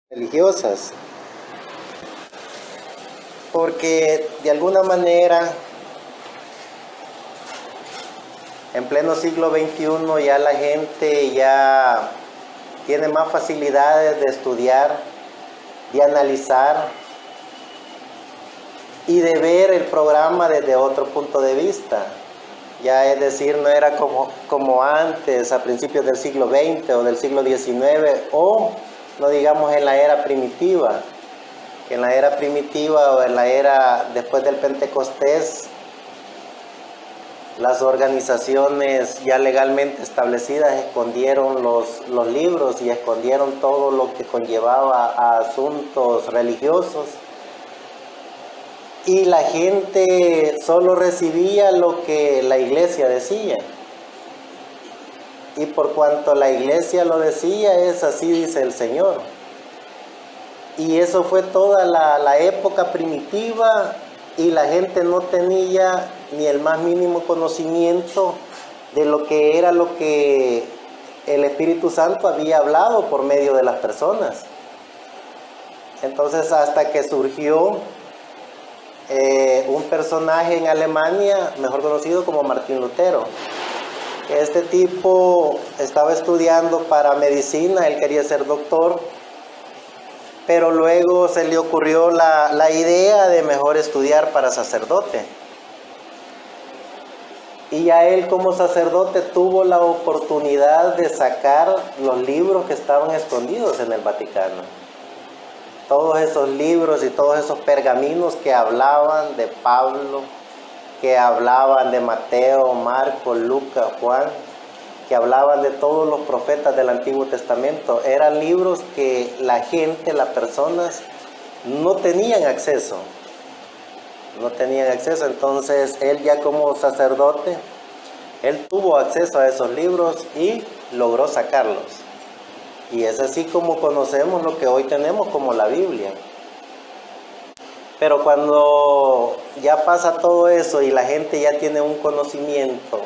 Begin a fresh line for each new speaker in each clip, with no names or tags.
religiosas, porque de alguna manera en pleno siglo XXI ya la gente ya tiene más facilidades de estudiar, de analizar y de ver el programa desde otro punto de vista. Ya es decir, no era como antes, a principios del siglo XX o del siglo XIX, o no digamos en la era primitiva. En la era primitiva o en la era después del Pentecostés, las organizaciones ya legalmente establecidas escondieron los libros y escondieron todo lo que conllevaba a asuntos religiosos. Y la gente solo recibía lo que la iglesia decía. Y por cuanto la iglesia lo decía, es así dice el Señor. Y eso fue toda la época primitiva y la gente no tenía ni el más mínimo conocimiento de lo que era lo que el Espíritu Santo había hablado por medio de las personas. Entonces hasta que surgió un personaje en Alemania, mejor conocido como Martín Lutero. Este tipo estaba estudiando para medicina, él quería ser doctor, pero luego se le ocurrió la idea de mejor estudiar para sacerdote. Y ya él como sacerdote tuvo la oportunidad de sacar los libros que estaban escondidos en el Vaticano. Todos esos libros y todos esos pergaminos que hablaban de Pablo, que hablaban de Mateo, Marcos, Lucas, Juan, que hablaban de todos los profetas del Antiguo Testamento. Eran libros que la gente, las personas, no tenían acceso. No tenían acceso. Entonces, él ya como sacerdote, él tuvo acceso a esos libros y logró sacarlos. Y es así como conocemos lo que hoy tenemos como la Biblia. Pero cuando ya pasa todo eso y la gente ya tiene un conocimiento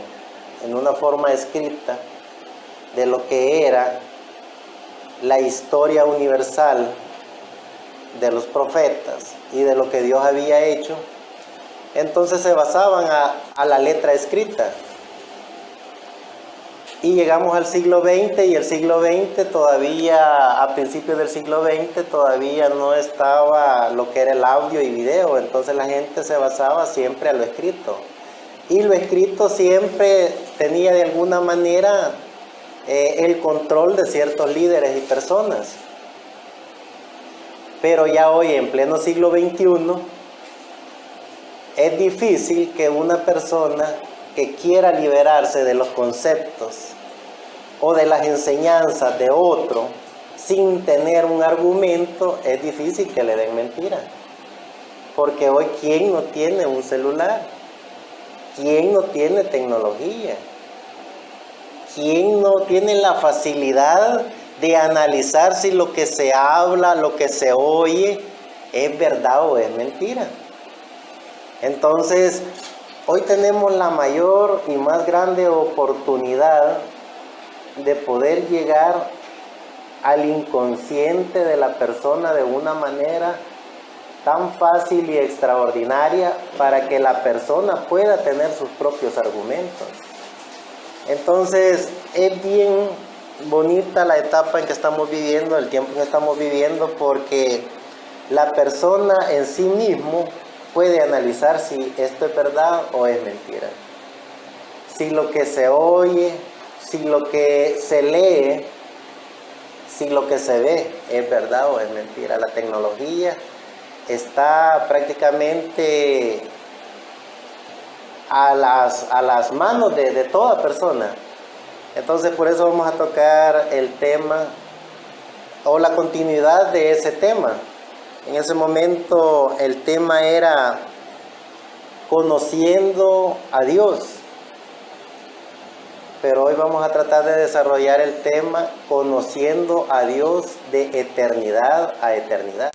en una forma escrita de lo que era la historia universal de los profetas y de lo que Dios había hecho, entonces se basaban a la letra escrita. Y llegamos al siglo XX y el siglo XX todavía, a principios del siglo XX, todavía no estaba lo que era el audio y video. Entonces la gente se basaba siempre a lo escrito. Y lo escrito siempre tenía de alguna manera el control de ciertos líderes y personas. Pero ya hoy, en pleno siglo XXI, es difícil que una persona que quiera liberarse de los conceptos o de las enseñanzas de otro sin tener un argumento, es difícil que le den mentira. Porque hoy, ¿quién no tiene un celular? ¿Quién no tiene tecnología? ¿Quién no tiene la facilidad de analizar si lo que se habla, lo que se oye, es verdad o es mentira? Entonces, hoy tenemos la mayor y más grande oportunidad de poder llegar al inconsciente de la persona de una manera tan fácil y extraordinaria para que la persona pueda tener sus propios argumentos. Entonces, es bien bonita la etapa en que estamos viviendo, el tiempo en que estamos viviendo, porque la persona en sí mismo puede analizar si esto es verdad o es mentira. Si lo que se oye, si lo que se lee, si lo que se ve es verdad o es mentira. La tecnología está prácticamente a las manos de toda persona. Entonces por eso vamos a tocar el tema o la continuidad de ese tema. En ese momento el tema era conociendo a Dios. Pero hoy vamos a tratar de desarrollar el tema conociendo a Dios de eternidad a eternidad.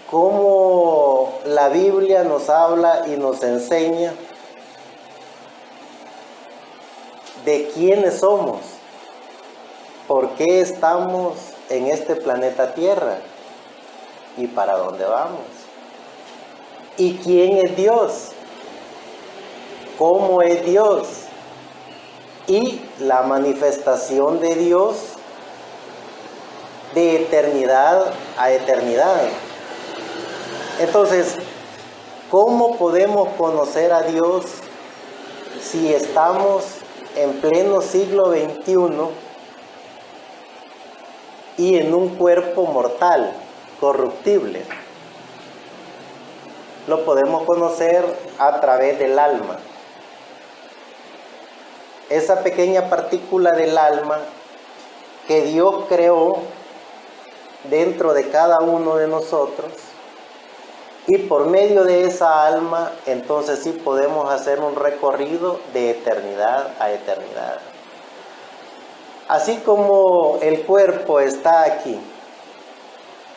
Cómo la Biblia nos habla y nos enseña de quiénes somos, por qué estamos en este planeta Tierra? ¿Y para dónde vamos? ¿Y quién es Dios? ¿Cómo es Dios? Y la manifestación de Dios de eternidad a eternidad. Entonces, ¿cómo podemos conocer a Dios si estamos en pleno siglo XXI y en un cuerpo mortal, corruptible? Lo podemos conocer a través del alma. Esa pequeña partícula del alma que Dios creó dentro de cada uno de nosotros, y por medio de esa alma, entonces sí podemos hacer un recorrido de eternidad a eternidad. Así como el cuerpo está aquí,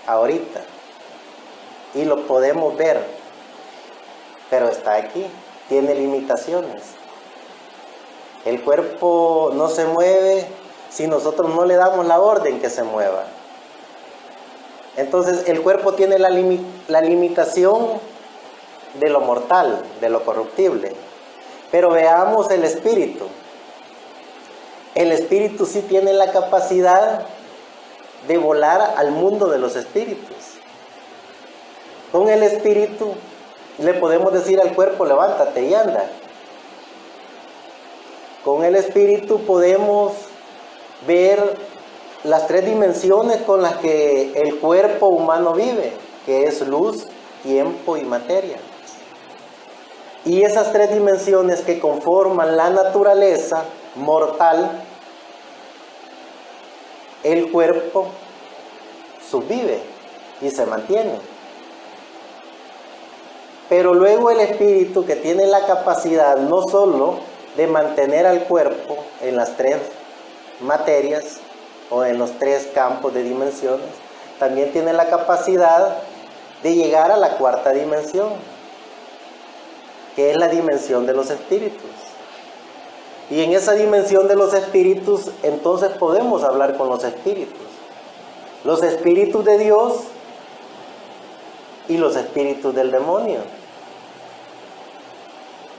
ahorita, y lo podemos ver, pero está aquí, tiene limitaciones. El cuerpo no se mueve si nosotros no le damos la orden que se mueva. Entonces el cuerpo tiene la limitación de lo mortal, de lo corruptible. Pero veamos el espíritu. El espíritu sí tiene la capacidad de volar al mundo de los espíritus. Con el espíritu le podemos decir al cuerpo, levántate y anda. Con el espíritu podemos ver las tres dimensiones con las que el cuerpo humano vive, que es luz, tiempo y materia. Y esas tres dimensiones que conforman la naturaleza mortal, el cuerpo subvive y se mantiene. Pero luego el espíritu, que tiene la capacidad no solo de mantener al cuerpo en las tres materias o en los tres campos de dimensiones, también tiene la capacidad de llegar a la cuarta dimensión, que es la dimensión de los espíritus. Y en esa dimensión de los espíritus, entonces podemos hablar con los espíritus de Dios y los espíritus del demonio.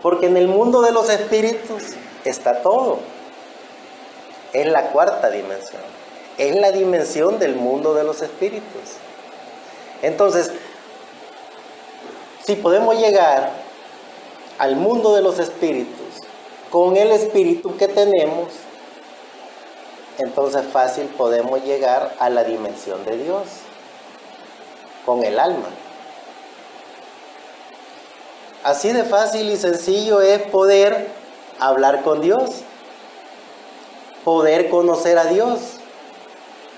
Porque en el mundo de los espíritus está todo. Es la cuarta dimensión. Es la dimensión del mundo de los espíritus. Entonces, si podemos llegar al mundo de los espíritus con el espíritu que tenemos, entonces fácil podemos llegar a la dimensión de Dios con el alma. Así de fácil y sencillo es poder hablar con Dios, poder conocer a Dios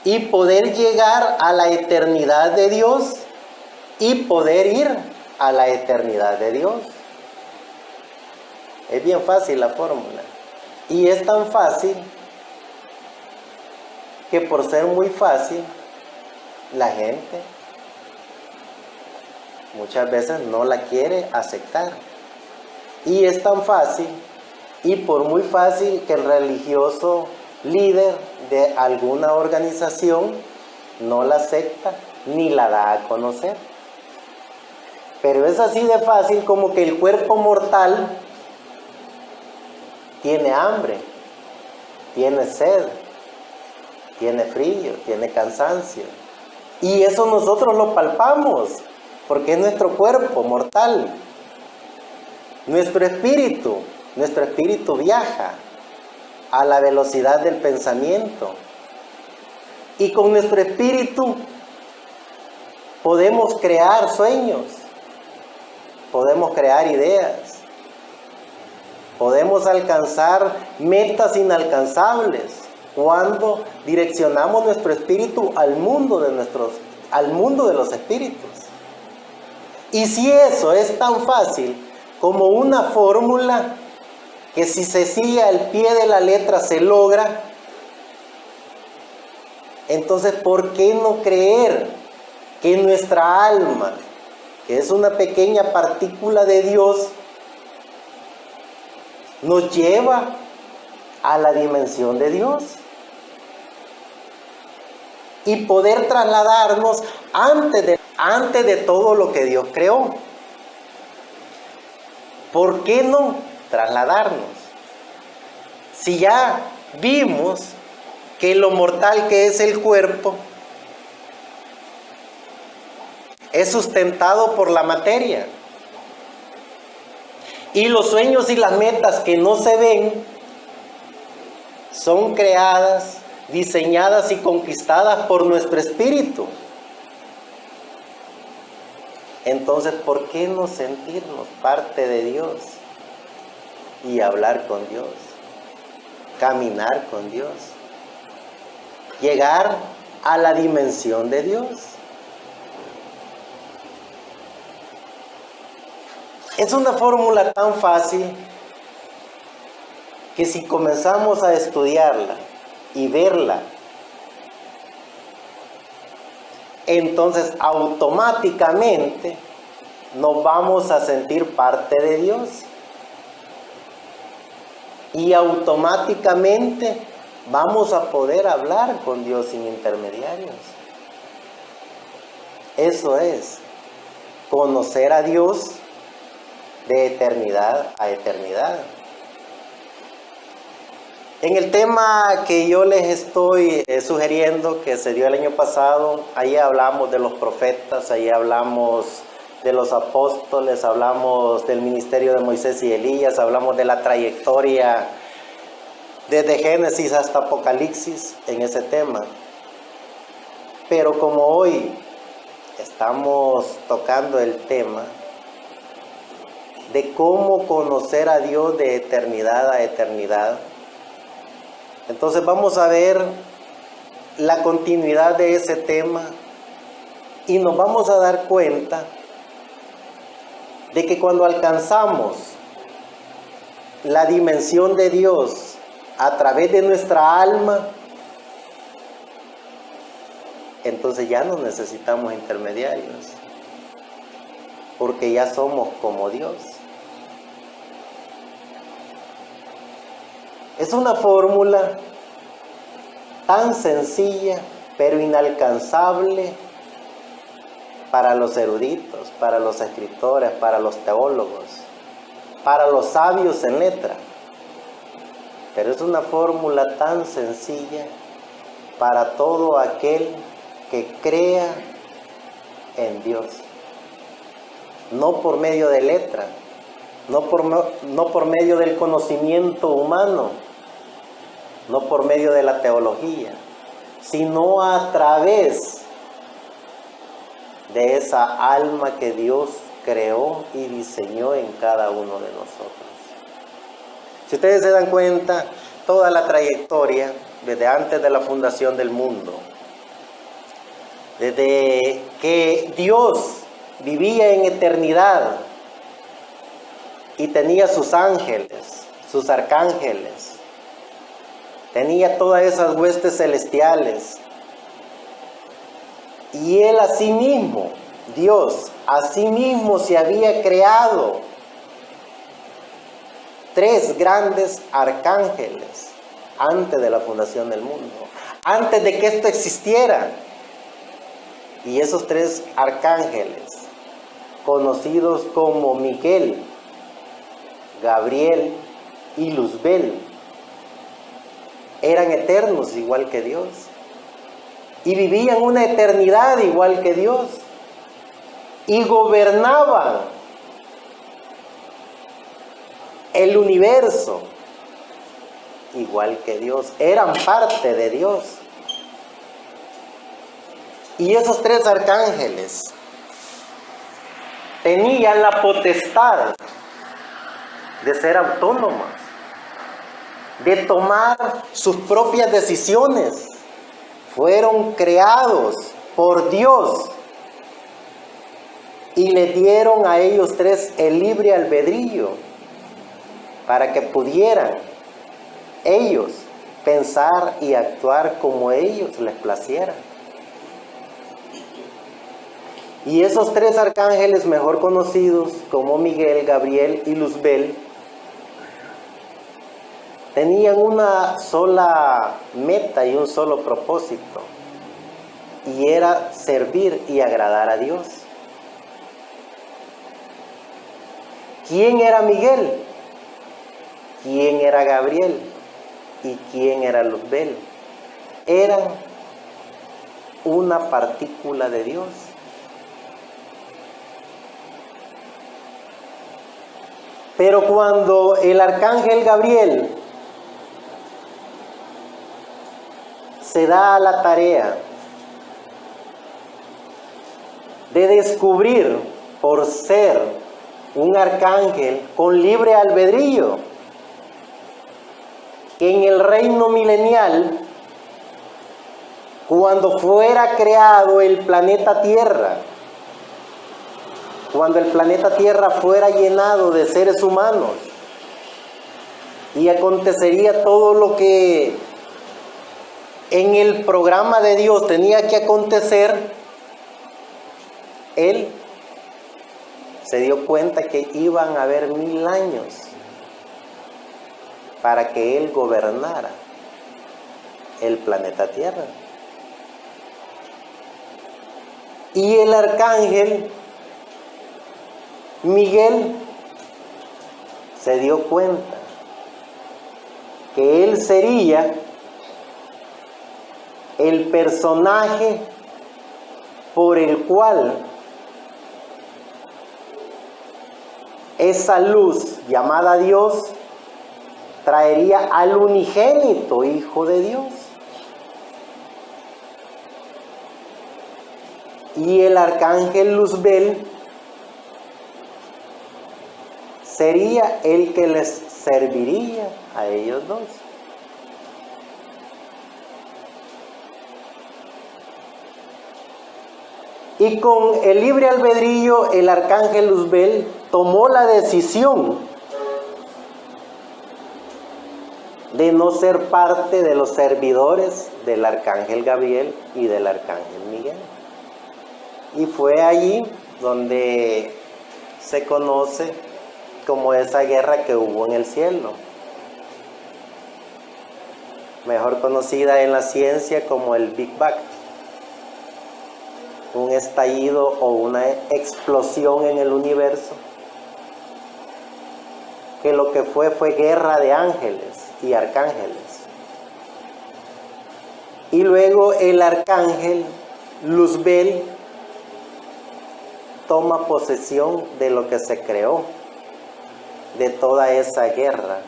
y poder llegar a la eternidad de Dios y poder ir a la eternidad de Dios. Es bien fácil la fórmula. Y es tan fácil que por ser muy fácil, la gente muchas veces no la quiere aceptar. Y es tan fácil, y por muy fácil, que el religioso líder de alguna organización no la acepta ni la da a conocer. Pero es así de fácil como que el cuerpo mortal tiene hambre, tiene sed, tiene frío, tiene cansancio. Y eso nosotros lo palpamos, porque es nuestro cuerpo mortal. Nuestro espíritu viaja a la velocidad del pensamiento. Y con nuestro espíritu podemos crear sueños, podemos crear ideas, podemos alcanzar metas inalcanzables cuando direccionamos nuestro espíritu al mundo de los espíritus. Y si eso es tan fácil como una fórmula que si se sigue al pie de la letra se logra, entonces ¿por qué no creer que nuestra alma, que es una pequeña partícula de Dios, nos lleva a la dimensión de Dios? y poder trasladarnos antes de todo lo que Dios creó. ¿Por qué no trasladarnos? Si ya vimos que lo mortal que es el cuerpo es sustentado por la materia, y los sueños y las metas que no se ven son creadas, diseñadas y conquistadas por nuestro espíritu. Entonces, ¿por qué no sentirnos parte de Dios y hablar con Dios, caminar con Dios, llegar a la dimensión de Dios? Es una fórmula tan fácil que si comenzamos a estudiarla y verla, entonces automáticamente nos vamos a sentir parte de Dios y automáticamente vamos a poder hablar con Dios sin intermediarios. Eso es conocer a Dios de eternidad a eternidad. En el tema que yo les estoy sugiriendo, que se dio el año pasado, ahí hablamos de los profetas, ahí hablamos de los apóstoles, hablamos del ministerio de Moisés y Elías, hablamos de la trayectoria desde Génesis hasta Apocalipsis en ese tema. Pero como hoy estamos tocando el tema de cómo conocer a Dios de eternidad a eternidad, entonces vamos a ver la continuidad de ese tema y nos vamos a dar cuenta de que cuando alcanzamos la dimensión de Dios a través de nuestra alma, entonces ya no necesitamos intermediarios, porque ya somos como Dios. Es una fórmula tan sencilla, pero inalcanzable para los eruditos, para los escritores, para los teólogos, para los sabios en letra. Pero es una fórmula tan sencilla para todo aquel que crea en Dios. No por medio de letra, no por medio del conocimiento humano, no por medio de la teología, sino a través de esa alma que Dios creó y diseñó en cada uno de nosotros. Si ustedes se dan cuenta, toda la trayectoria, desde antes de la fundación del mundo, desde que Dios vivía en eternidad y tenía sus ángeles, sus arcángeles, tenía todas esas huestes celestiales, y Él asimismo, Dios, asimismo se había creado 3 grandes arcángeles antes de la fundación del mundo, antes de que esto existiera. Y esos 3 arcángeles, conocidos como Miguel, Gabriel y Luzbel, eran eternos igual que Dios y vivían una eternidad igual que Dios y gobernaban el universo igual que Dios, eran parte de Dios. Y esos 3 arcángeles tenían la potestad de ser autónomas, de tomar sus propias decisiones. Fueron creados por Dios y le dieron a ellos 3 el libre albedrío para que pudieran ellos pensar y actuar como ellos les placiera. Y esos 3 arcángeles, mejor conocidos como Miguel, Gabriel y Luzbel, tenían una sola meta y un solo propósito: y era servir y agradar a Dios. ¿Quién era Miguel? ¿Quién era Gabriel? ¿Y quién era Luzbel? Eran una partícula de Dios. Pero cuando el arcángel Gabriel se da a la tarea de descubrir, por ser un arcángel con libre albedrío, que en el reino milenial, cuando fuera creado el planeta Tierra, cuando el planeta Tierra fuera llenado de seres humanos y acontecería todo lo que en el programa de Dios tenía que acontecer, él se dio cuenta que iban a haber 1000 años para que él gobernara el planeta Tierra. Y el arcángel Miguel se dio cuenta que él sería el personaje por el cual esa luz llamada Dios traería al unigénito Hijo de Dios. Y el arcángel Luzbel sería el que les serviría a ellos dos. Y con el libre albedrío, el arcángel Luzbel tomó la decisión de no ser parte de los servidores del arcángel Gabriel y del arcángel Miguel. Y fue allí donde se conoce como esa guerra que hubo en el cielo, mejor conocida en la ciencia como el Big Bang, un estallido o una explosión en el universo, que lo que fue guerra de ángeles y arcángeles. Y luego el arcángel Luzbel toma posesión de lo que se creó, de toda esa guerra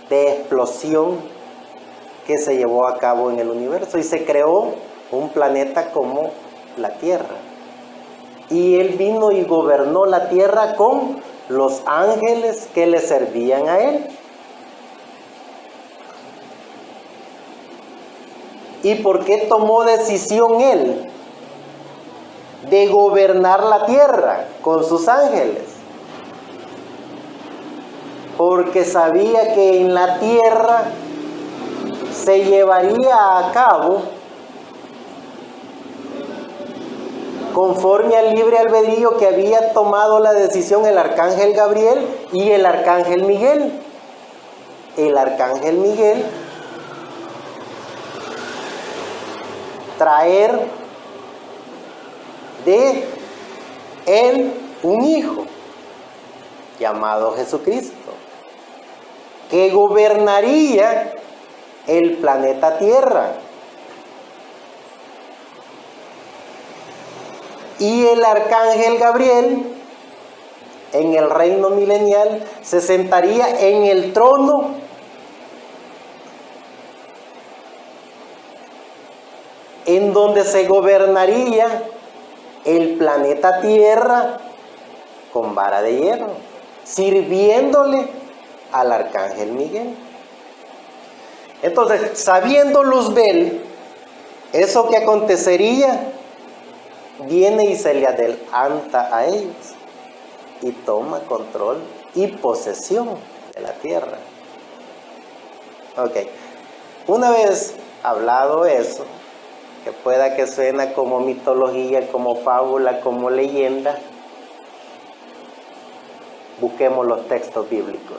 de explosión que se llevó a cabo en el universo, y se creó un planeta como la Tierra. Y él vino y gobernó la Tierra con los ángeles que le servían a él. ¿Y por qué tomó decisión él de gobernar la Tierra con sus ángeles? Porque sabía que en la Tierra se llevaría a cabo, conforme al libre albedrío que había tomado la decisión el arcángel Gabriel y el arcángel Miguel. El arcángel Miguel traer de él un hijo llamado Jesucristo, que gobernaría el planeta Tierra. Y el arcángel Gabriel, en el reino milenial, se sentaría en el trono en donde se gobernaría el planeta Tierra con vara de hierro, sirviéndole al arcángel Miguel. Entonces, sabiendo Luzbel eso que acontecería, viene y se le adelanta a ellos y toma control y posesión de la Tierra. Ok, una vez hablado eso, que pueda que suena como mitología, como fábula, como leyenda, busquemos los textos bíblicos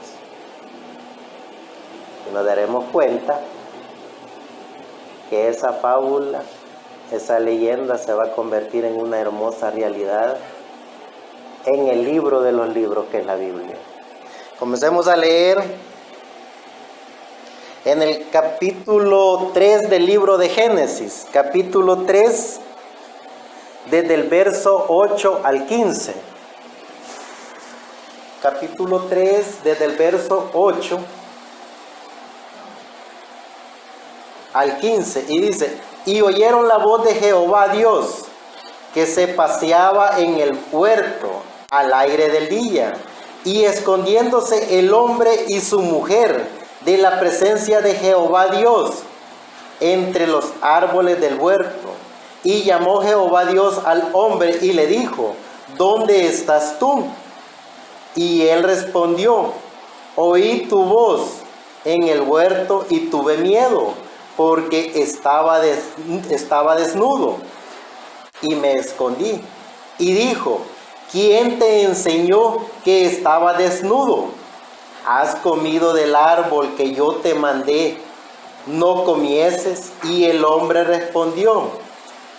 y nos daremos cuenta que esa fábula, esa leyenda se va a convertir en una hermosa realidad en el libro de los libros que es la Biblia. Comencemos a leer en el capítulo 3 del libro de Génesis, capítulo 3, desde el verso 8 al 15. Capítulo 3, desde el verso 8 al 15, y dice: y oyeron la voz de Jehová Dios, que se paseaba en el huerto al aire del día, y escondiéndose el hombre y su mujer de la presencia de Jehová Dios entre los árboles del huerto. Y llamó Jehová Dios al hombre y le dijo: ¿dónde estás tú? Y él respondió: oí tu voz en el huerto y tuve miedo, porque estaba desnudo y me escondí. Y dijo: ¿quién te enseñó que estaba desnudo? ¿Has comido del árbol que yo te mandé, no comieses? Y el hombre respondió: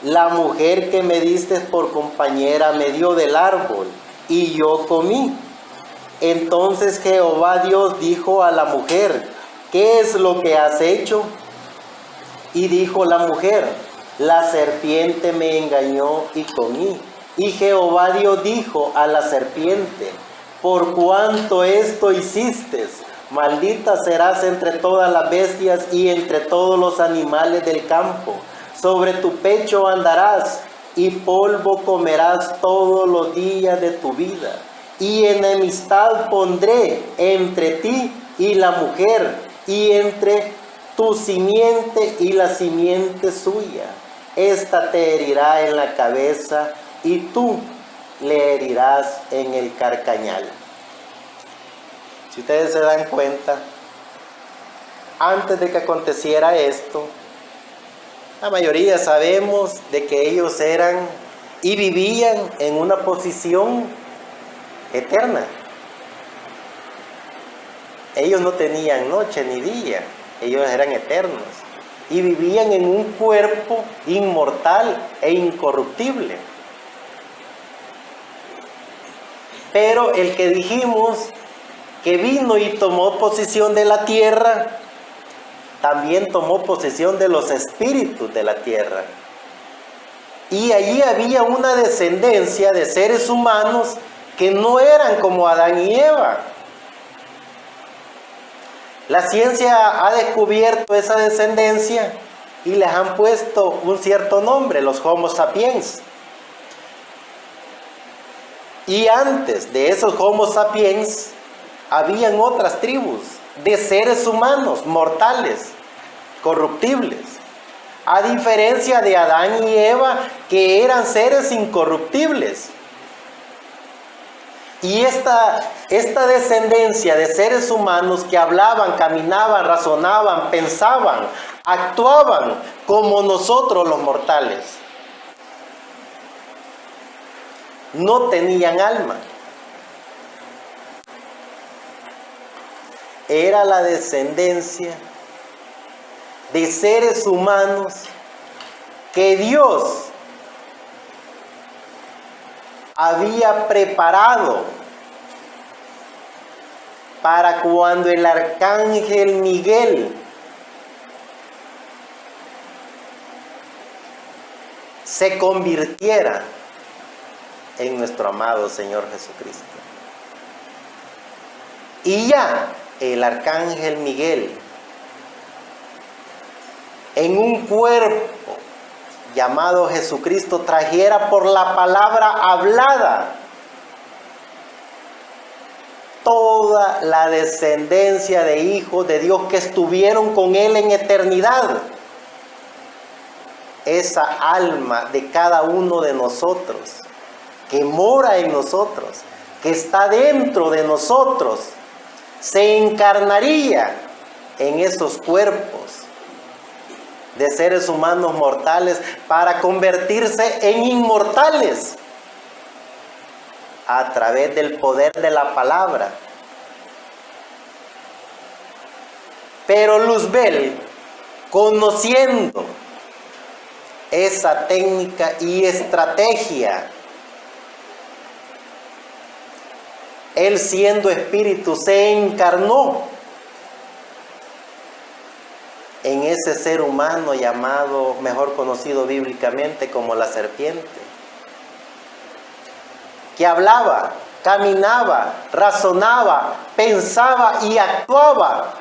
la mujer que me diste por compañera me dio del árbol y yo comí. Entonces Jehová Dios dijo a la mujer: ¿qué es lo que has hecho? Y dijo la mujer: la serpiente me engañó y comí. Y Jehová Dios dijo a la serpiente: por cuanto esto hiciste, maldita serás entre todas las bestias y entre todos los animales del campo. Sobre tu pecho andarás y polvo comerás todos los días de tu vida. Y enemistad pondré entre ti y la mujer, y entre tu simiente y la simiente suya. Esta te herirá en la cabeza y tú le herirás en el carcañal. Si ustedes se dan cuenta, antes de que aconteciera esto, la mayoría sabemos de que ellos eran y vivían en una posición eterna. Ellos no tenían noche ni día, ellos eran eternos y vivían en un cuerpo inmortal e incorruptible. Pero el que dijimos que vino y tomó posesión de la tierra, también tomó posesión de los espíritus de la tierra. Y allí había una descendencia de seres humanos que no eran como Adán y Eva. La ciencia ha descubierto esa descendencia y les han puesto un cierto nombre, los Homo sapiens. Y antes de esos Homo sapiens, habían otras tribus de seres humanos, mortales, corruptibles. A diferencia de Adán y Eva, que eran seres incorruptibles. Y esta descendencia de seres humanos que hablaban, caminaban, razonaban, pensaban, actuaban como nosotros los mortales, no tenían alma. Era la descendencia de seres humanos que Dios había preparado para cuando el arcángel Miguel se convirtiera en nuestro amado Señor Jesucristo. Y ya el arcángel Miguel, en un cuerpo llamado Jesucristo, trajera por la palabra hablada toda la descendencia de hijos de Dios que estuvieron con Él en eternidad. Esa alma de cada uno de nosotros, que mora en nosotros, que está dentro de nosotros, se encarnaría en esos cuerpos de seres humanos mortales para convertirse en inmortales a través del poder de la palabra. Pero Luzbel conociendo esa técnica y estrategia, Él siendo espíritu se encarnó en ese ser humano llamado, mejor conocido bíblicamente como la serpiente, que hablaba, caminaba, razonaba, pensaba y actuaba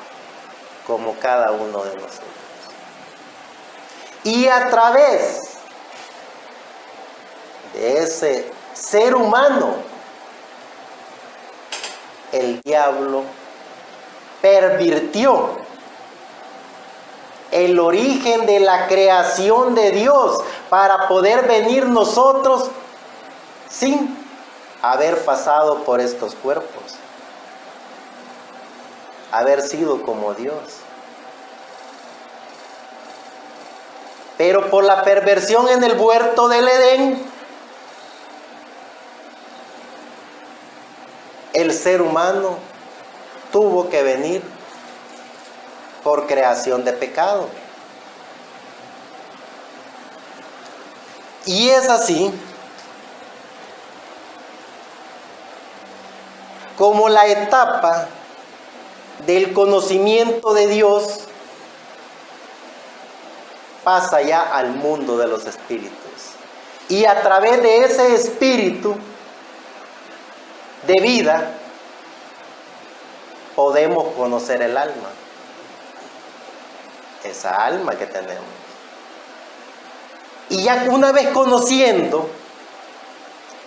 como cada uno de nosotros. Y a través de ese ser humano, el diablo pervirtió el origen de la creación de Dios para poder venir nosotros sin haber pasado por estos cuerpos, haber sido como Dios. Pero por la perversión en el huerto del Edén, el ser humano tuvo que venir por creación de pecado. Y es así como la etapa del conocimiento de Dios pasa ya al mundo de los espíritus. Y a través de ese espíritu de vida podemos conocer el alma. Esa alma que tenemos. Y ya una vez conociendo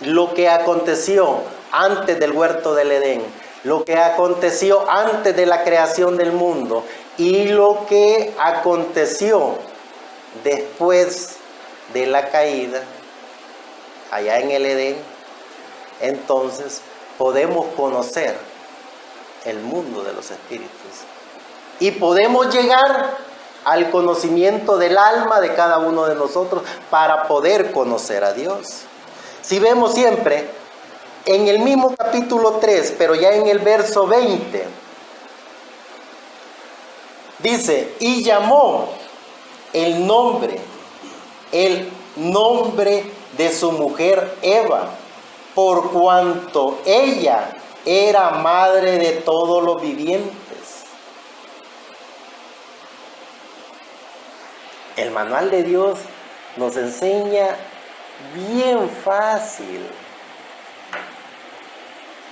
lo que aconteció antes del huerto del Edén, lo que aconteció antes de la creación del mundo y lo que aconteció después de la caída allá en el Edén, entonces podemos conocer el mundo de los espíritus y podemos llegar al conocimiento del alma de cada uno de nosotros para poder conocer a Dios. Si vemos siempre en el mismo capítulo 3, pero ya en el verso 20, dice, y llamó el nombre de su mujer Eva, por cuanto ella era madre de todos los vivientes. El manual de Dios nos enseña bien fácil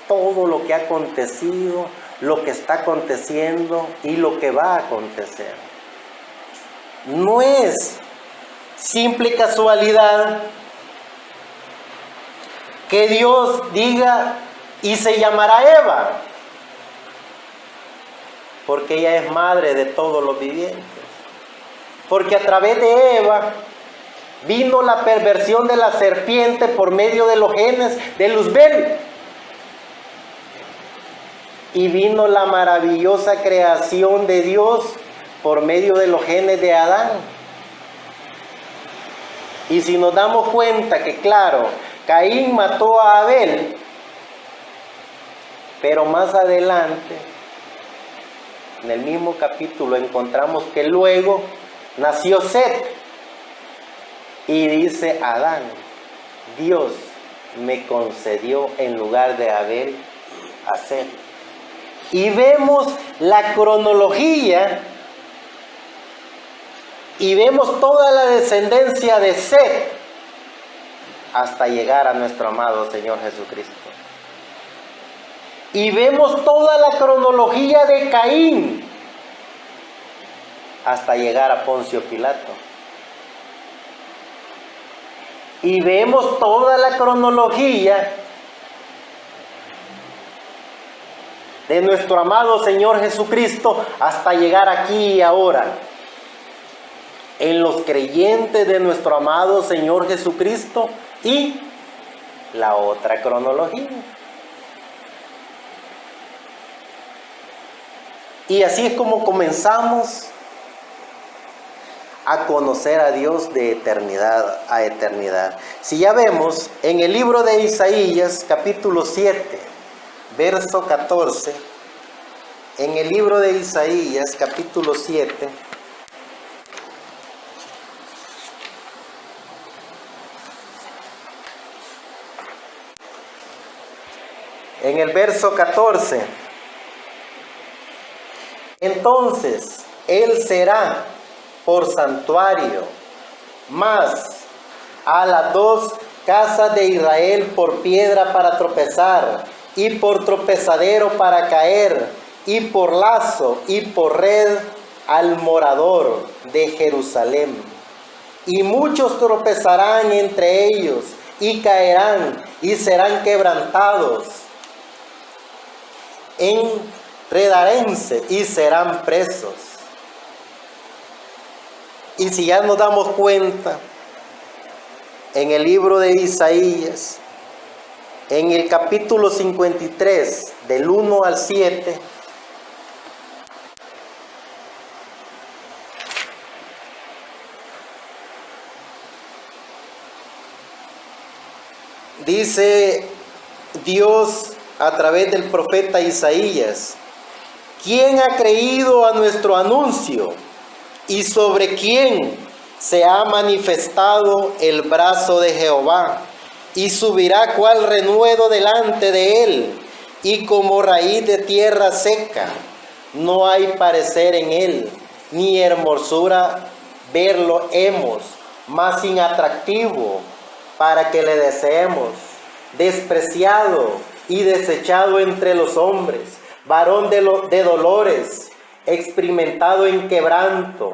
todo lo que ha acontecido, lo que está aconteciendo y lo que va a acontecer. No es simple casualidad que Dios diga y se llamará Eva, porque ella es madre de todos los vivientes. Porque a través de Eva vino la perversión de la serpiente por medio de los genes de Luzbel. Y vino la maravillosa creación de Dios por medio de los genes de Adán. Y si nos damos cuenta que, claro, Caín mató a Abel, pero más adelante, en el mismo capítulo, encontramos que luego nació Set. Y dice Adán, Dios me concedió en lugar de Abel a Set. Y vemos la cronología y vemos toda la descendencia de Set hasta llegar a nuestro amado Señor Jesucristo. Y vemos toda la cronología de Caín hasta llegar a Poncio Pilato. Y vemos toda la cronología de nuestro amado Señor Jesucristo hasta llegar aquí y ahora. En los creyentes de nuestro amado Señor Jesucristo y la otra cronología. Y así es como comenzamos a conocer a Dios de eternidad a eternidad. Si ya vemos en el libro de Isaías, capítulo 7, verso 14, en el libro de Isaías, capítulo 7, En el verso 14. Entonces, él será por santuario, mas a las dos casas de Israel por piedra para tropezar, y por tropezadero para caer, y por lazo, y por red al morador de Jerusalén. Y muchos tropezarán entre ellos, y caerán, y serán quebrantados. Enredarénse, y serán presos. Y si ya nos damos cuenta, en el libro de Isaías, en el capítulo 53, del 1 al 7, dice Dios a través del profeta Isaías: ¿quién ha creído a nuestro anuncio? ¿Y sobre quién se ha manifestado el brazo de Jehová? Y subirá cual renuevo delante de él, y como raíz de tierra seca. No hay parecer en él, ni hermosura verlo hemos, mas inatractivo para que le deseemos. Despreciado y desechado entre los hombres, varón de dolores, experimentado en quebranto.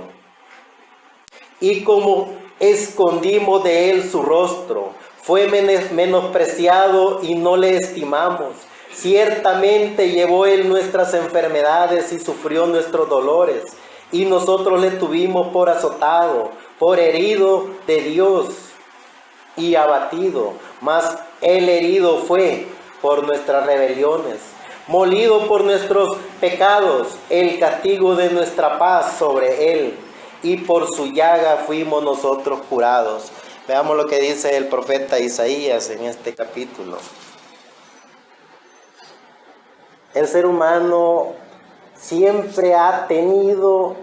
Y como escondimos de él su rostro, fue menospreciado y no le estimamos. Ciertamente llevó él nuestras enfermedades y sufrió nuestros dolores. Y nosotros le tuvimos por azotado, por herido de Dios y abatido. Mas él herido fue por nuestras rebeliones, molido por nuestros pecados, el castigo de nuestra paz sobre él, y por su llaga fuimos nosotros curados. Veamos lo que dice el profeta Isaías en este capítulo. El ser humano siempre ha tenido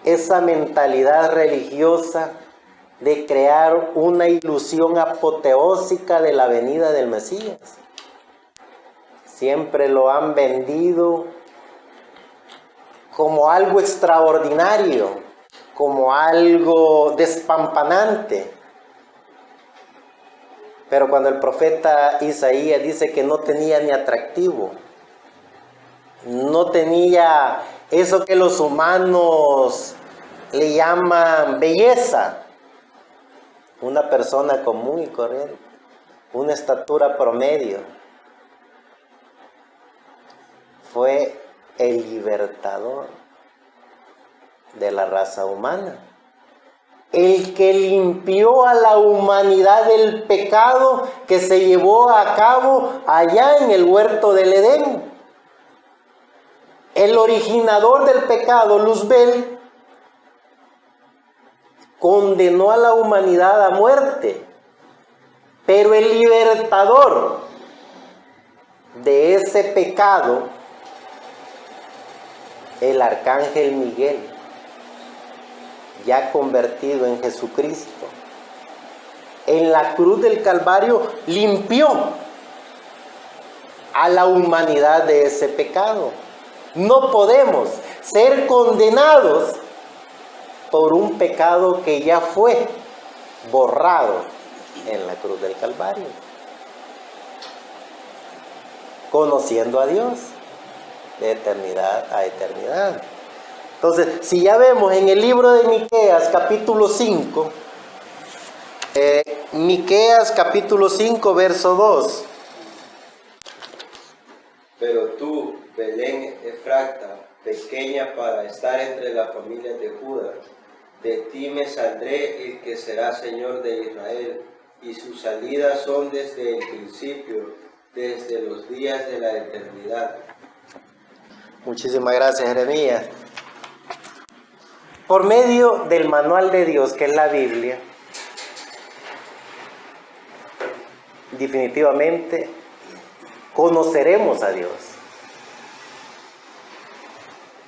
esa mentalidad religiosa de crear una ilusión apoteósica de la venida del Mesías. Siempre lo han vendido como algo extraordinario, como algo despampanante. Pero cuando el profeta Isaías dice que no tenía ni atractivo, no tenía eso que los humanos le llaman belleza, una persona común y corriente, una estatura promedio, fue el libertador de la raza humana, el que limpió a la humanidad del pecado que se llevó a cabo allá en el huerto del Edén. El originador del pecado, Luzbel, condenó a la humanidad a muerte, pero el libertador de ese pecado, el arcángel Miguel, ya convertido en Jesucristo, en la cruz del Calvario limpió a la humanidad de ese pecado. No podemos ser condenados por un pecado que ya fue borrado en la cruz del Calvario, conociendo a Dios de eternidad a eternidad. Entonces, si ya vemos en el libro de Miqueas capítulo 5, Miqueas capítulo 5 verso 2.
Pero tú, Belén Efrata, pequeña para estar entre las familias de Judá, de ti me saldré el que será Señor de Israel, y sus salidas son desde el principio, desde los días de la eternidad.
Muchísimas gracias, Jeremías. Por medio del manual de Dios, que es la Biblia, definitivamente conoceremos a Dios.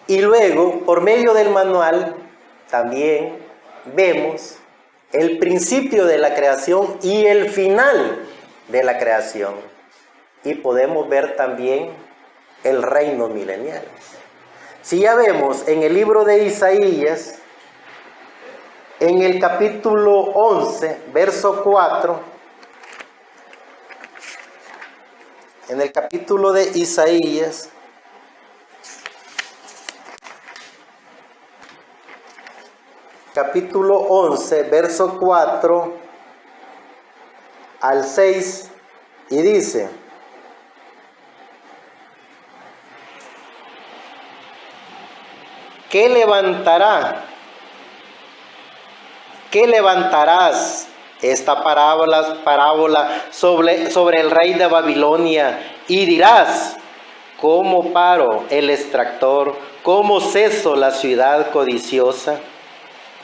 Y luego, por medio del manual, también vemos el principio de la creación y el final de la creación. y podemos ver también el reino milenial. Si ya vemos en el libro de Isaías, en el capítulo 11, verso 4, en el capítulo de Isaías, capítulo 11, verso 4 al 6, y dice: ¿Qué levantarás esta parábola sobre el rey de Babilonia? Y dirás: ¿cómo paro el extractor? ¿Cómo ceso la ciudad codiciosa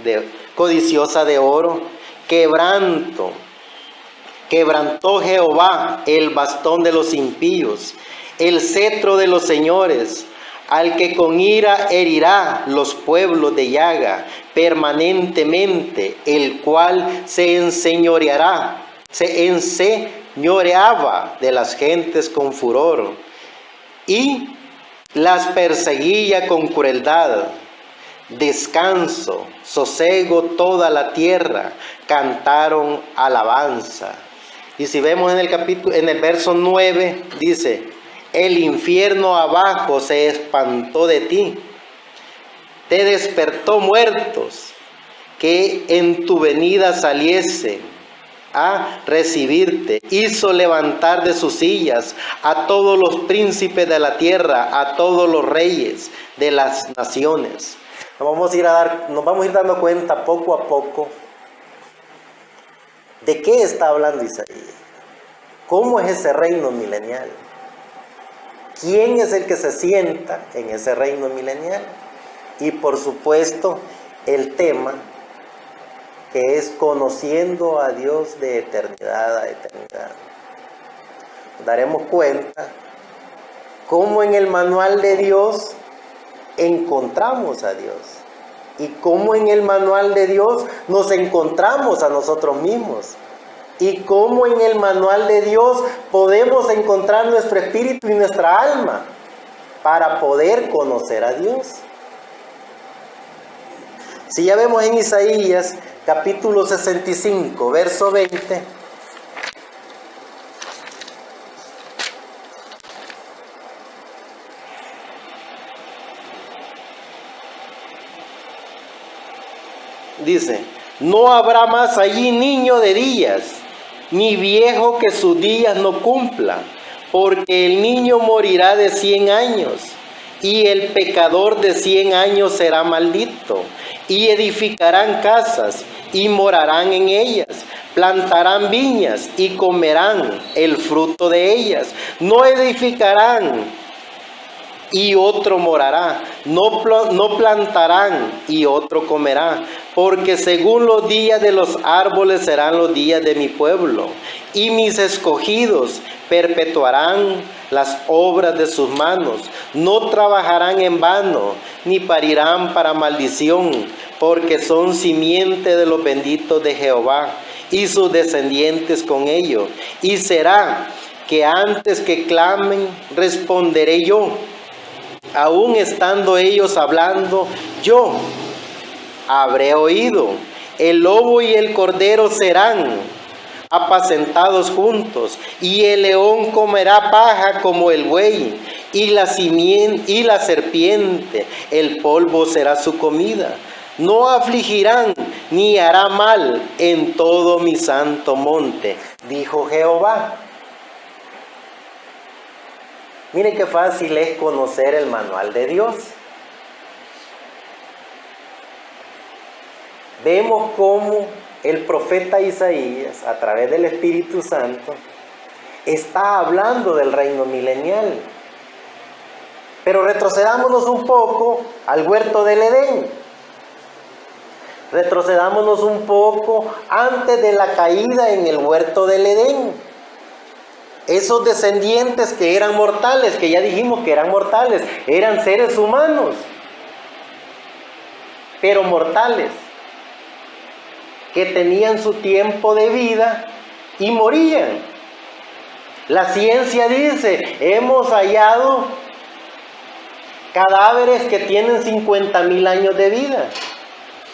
de oro? Quebrantó Jehová el bastón de los impíos, el cetro de los señores, al que con ira herirá los pueblos de llaga permanentemente, el cual se enseñoreaba de las gentes con furor y las perseguía con crueldad. Descanso, sosiego toda la tierra, cantaron alabanza. Y si vemos en el verso 9, dice: el infierno abajo se espantó de ti, te despertó muertos, que en tu venida saliese a recibirte, hizo levantar de sus sillas a todos los príncipes de la tierra, a todos los reyes de las naciones. Nos vamos a ir dando cuenta poco a poco de qué está hablando Isaías. ¿Cómo es ese reino milenial? ¿Quién es el que se sienta en ese reino milenial? Y por supuesto, el tema que es conociendo a Dios de eternidad a eternidad. Nos daremos cuenta cómo en el manual de Dios encontramos a Dios y cómo en el manual de Dios nos encontramos a nosotros mismos y cómo en el manual de Dios podemos encontrar nuestro espíritu y nuestra alma para poder conocer a Dios. Si ya vemos en Isaías capítulo 65, verso 20, dice: no habrá más allí niño de días, ni viejo que sus días no cumpla, porque el niño morirá de 100 años, y el pecador de 100 años será maldito. Y edificarán casas, y morarán en ellas, plantarán viñas, y comerán el fruto de ellas. No edificarán, y otro morará, no plantarán, y otro comerá, porque según los días de los árboles serán los días de mi pueblo, y mis escogidos perpetuarán las obras de sus manos, no trabajarán en vano, ni parirán para maldición, porque son simiente de los benditos de Jehová, y sus descendientes con ellos. Y será que antes que clamen, responderé yo. Aún estando ellos hablando, yo habré oído. El lobo y el cordero serán apacentados juntos, y el león comerá paja como el buey, y la serpiente, el polvo será su comida. No afligirán ni hará mal en todo mi santo monte, dijo Jehová. Mire qué fácil es conocer el manual de Dios. Vemos cómo el profeta Isaías, a través del Espíritu Santo, está hablando del reino milenial. Pero retrocedámonos un poco al huerto del Edén. Retrocedámonos un poco antes de la caída en el huerto del Edén. Esos descendientes que eran mortales, que ya dijimos que eran mortales, eran seres humanos, pero mortales, que tenían su tiempo de vida y morían. La ciencia dice, hemos hallado cadáveres que tienen 50,000 años de vida.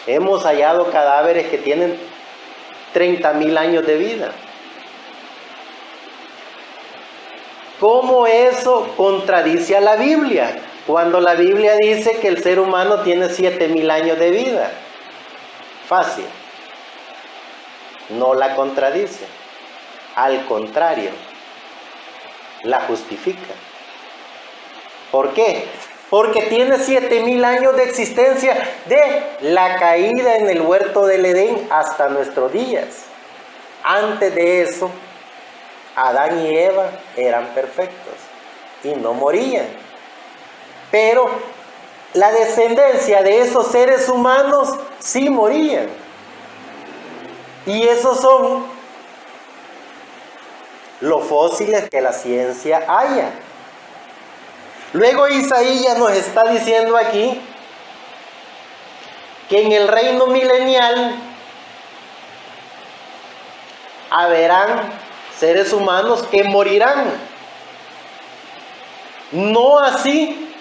Hemos hallado cadáveres que tienen 30,000 años de vida. ¿Cómo eso contradice a la Biblia? Cuando la Biblia dice que el ser humano tiene 7,000 años de vida. Fácil. No la contradice. Al contrario, la justifica. ¿Por qué? Porque tiene 7,000 años de existencia de la caída en el huerto del Edén hasta nuestros días. Antes de eso, Adán y Eva eran perfectos y no morían. Pero la descendencia de esos seres humanos sí morían. Y esos son los fósiles que la ciencia halla. Luego Isaías nos está diciendo aquí que en el reino milenial haberán seres humanos que morirán. No así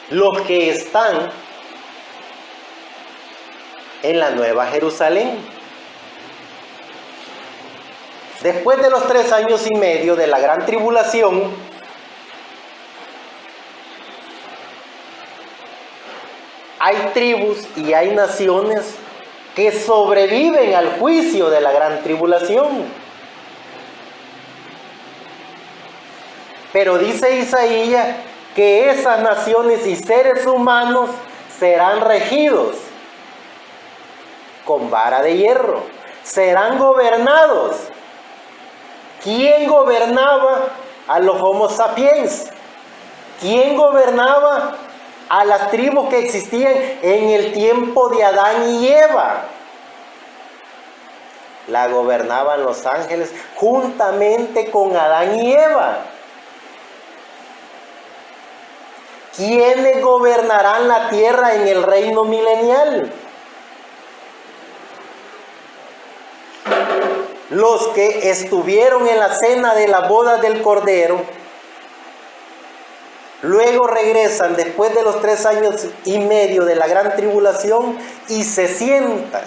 los que están en la Nueva Jerusalén. Después de los 3 años y medio de la gran tribulación, hay tribus y hay naciones que sobreviven al juicio de la gran tribulación. Pero dice Isaías que esas naciones y seres humanos serán regidos con vara de hierro, serán gobernados. ¿Quién gobernaba a los Homo sapiens? ¿Quién gobernaba a las tribus que existían en el tiempo de Adán y Eva? La gobernaban los ángeles juntamente con Adán y Eva. ¿Quiénes gobernarán la tierra en el reino milenial? Los que estuvieron en la cena de la boda del Cordero, luego regresan después de los 3 años y medio de la gran tribulación y se sientan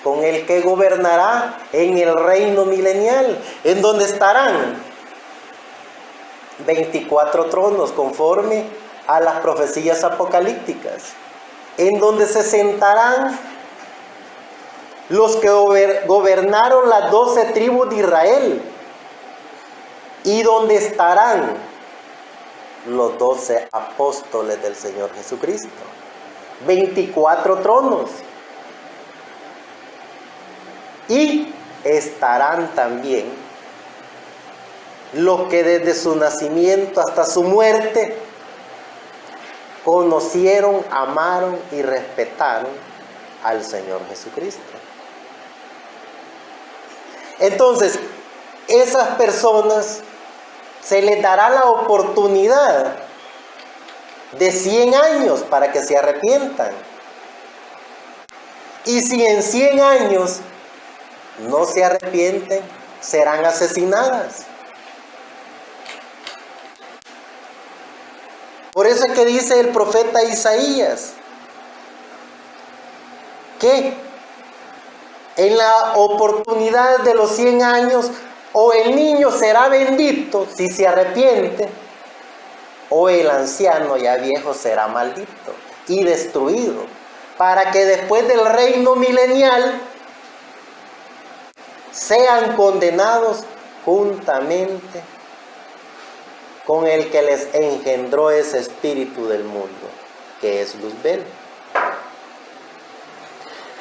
con el que gobernará en el reino milenial, en donde estarán 24 tronos conforme a las profecías apocalípticas, en donde se sentarán los que gobernaron las 12 tribus de Israel, y donde estarán los 12 apóstoles del Señor Jesucristo. 24 tronos. Y estarán también los que desde su nacimiento hasta su muerte conocieron, amaron y respetaron al Señor Jesucristo. Entonces, esas personas se les dará la oportunidad de 100 años para que se arrepientan. Y si en 100 años no se arrepienten, serán asesinadas. Por eso es que dice el profeta Isaías que en la oportunidad de los 100 años, o el niño será bendito si se arrepiente, o el anciano ya viejo será maldito y destruido, para que después del reino milenial sean condenados juntamente con el que les engendró ese espíritu del mundo, que es Luzbel.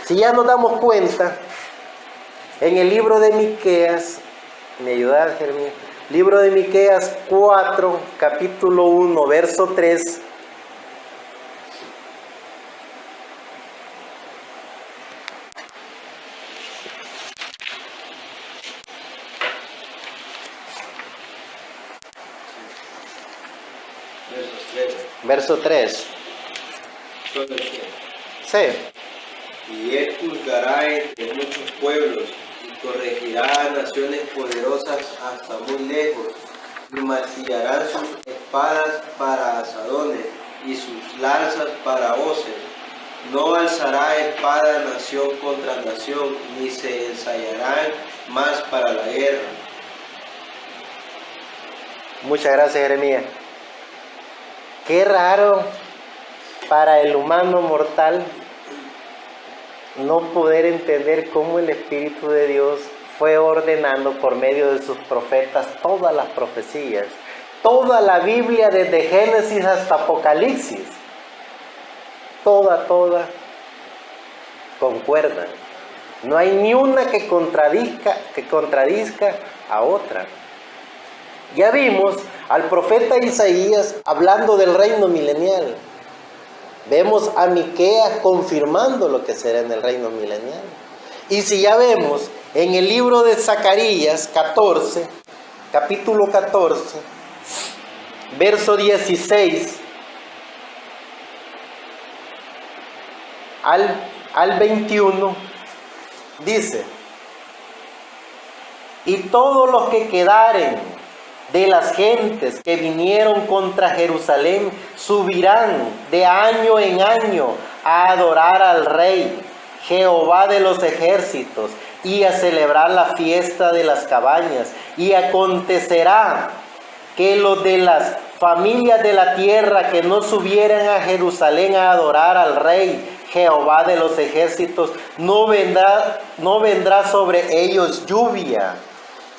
Si ya nos damos cuenta, en el libro de Miqueas, ¿me ayudas, Germín? Libro de Miqueas 4, capítulo 1, verso 3. Verso 3. Sí.
Y él juzgará entre muchos pueblos y corregirá a naciones poderosas hasta muy lejos, y martillarán sus espadas para asadones y sus lanzas para hoces. No alzará espada nación contra nación, ni se ensayarán más para la guerra.
Muchas gracias, Jeremías. Qué raro para el humano mortal no poder entender cómo el Espíritu de Dios fue ordenando por medio de sus profetas todas las profecías, toda la Biblia desde Génesis hasta Apocalipsis, toda concuerdan. No hay ni una que contradizca a otra. Ya vimos al profeta Isaías hablando del reino milenial. Vemos a Miqueas confirmando lo que será en el reino milenial. Y si ya vemos en el libro de Zacarías 14, capítulo 14, verso 16 al 21, dice: y todos los que quedaren de las gentes que vinieron contra Jerusalén subirán de año en año a adorar al Rey, Jehová de los ejércitos, y a celebrar la fiesta de las cabañas. Y acontecerá que los de las familias de la tierra que no subieran a Jerusalén a adorar al Rey, Jehová de los ejércitos, no vendrá sobre ellos lluvia.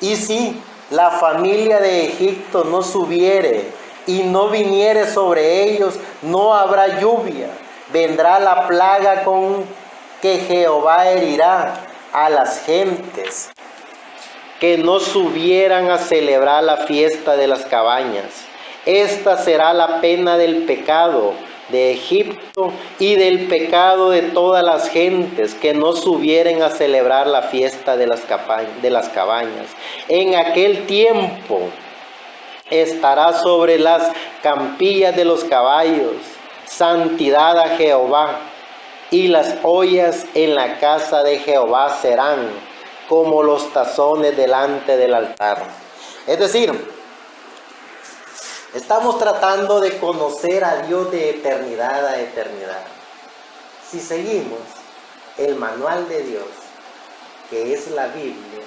Y si la familia de Egipto no subiere y no viniere sobre ellos, no habrá lluvia. Vendrá la plaga con que Jehová herirá a las gentes que no subieran a celebrar la fiesta de las cabañas. Esta será la pena del pecado de Egipto y del pecado de todas las gentes que no subieren a celebrar la fiesta de las cabañas. En aquel tiempo estará sobre las campillas de los caballos santidad a Jehová, y las ollas en la casa de Jehová serán como los tazones delante del altar. Es decir, estamos tratando de conocer a Dios de eternidad a eternidad. Si seguimos el manual de Dios, que es la Biblia,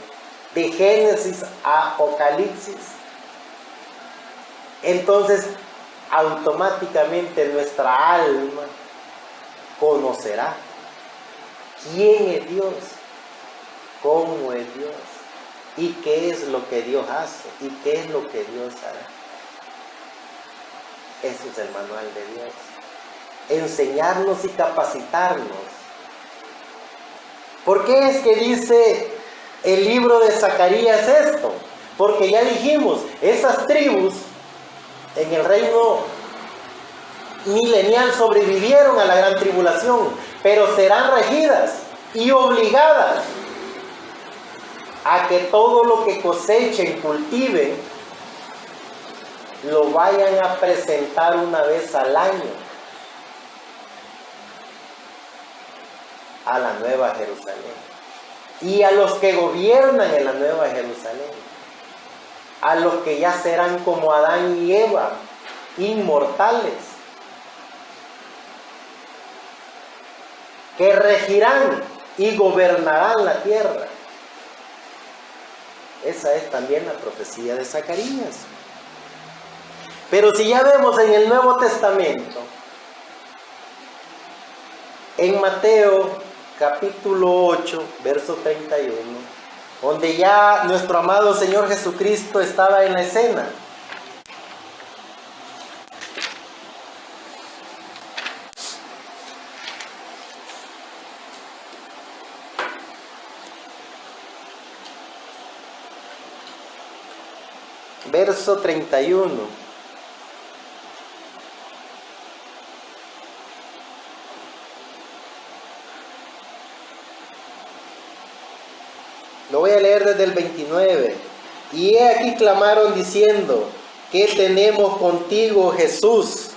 de Génesis a Apocalipsis, entonces automáticamente nuestra alma conocerá quién es Dios, cómo es Dios, y qué es lo que Dios hace, y qué es lo que Dios hará. Eso es el manual de Dios. Enseñarnos y capacitarnos. ¿Por qué es que dice el libro de Zacarías esto? Porque ya dijimos, esas tribus en el reino milenial sobrevivieron a la gran tribulación, pero serán regidas y obligadas a que todo lo que cosechen, cultiven, lo vayan a presentar una vez al año a la Nueva Jerusalén. Y a los que gobiernan en la Nueva Jerusalén, a los que ya serán como Adán y Eva, inmortales, que regirán y gobernarán la tierra. Esa es también la profecía de Zacarías. Pero si ya vemos en el Nuevo Testamento, en Mateo capítulo 8, verso 31, donde ya nuestro amado Señor Jesucristo estaba en la escena. Verso 31. Lo voy a leer desde el 29. Y he aquí clamaron diciendo: ¿qué tenemos contigo, Jesús,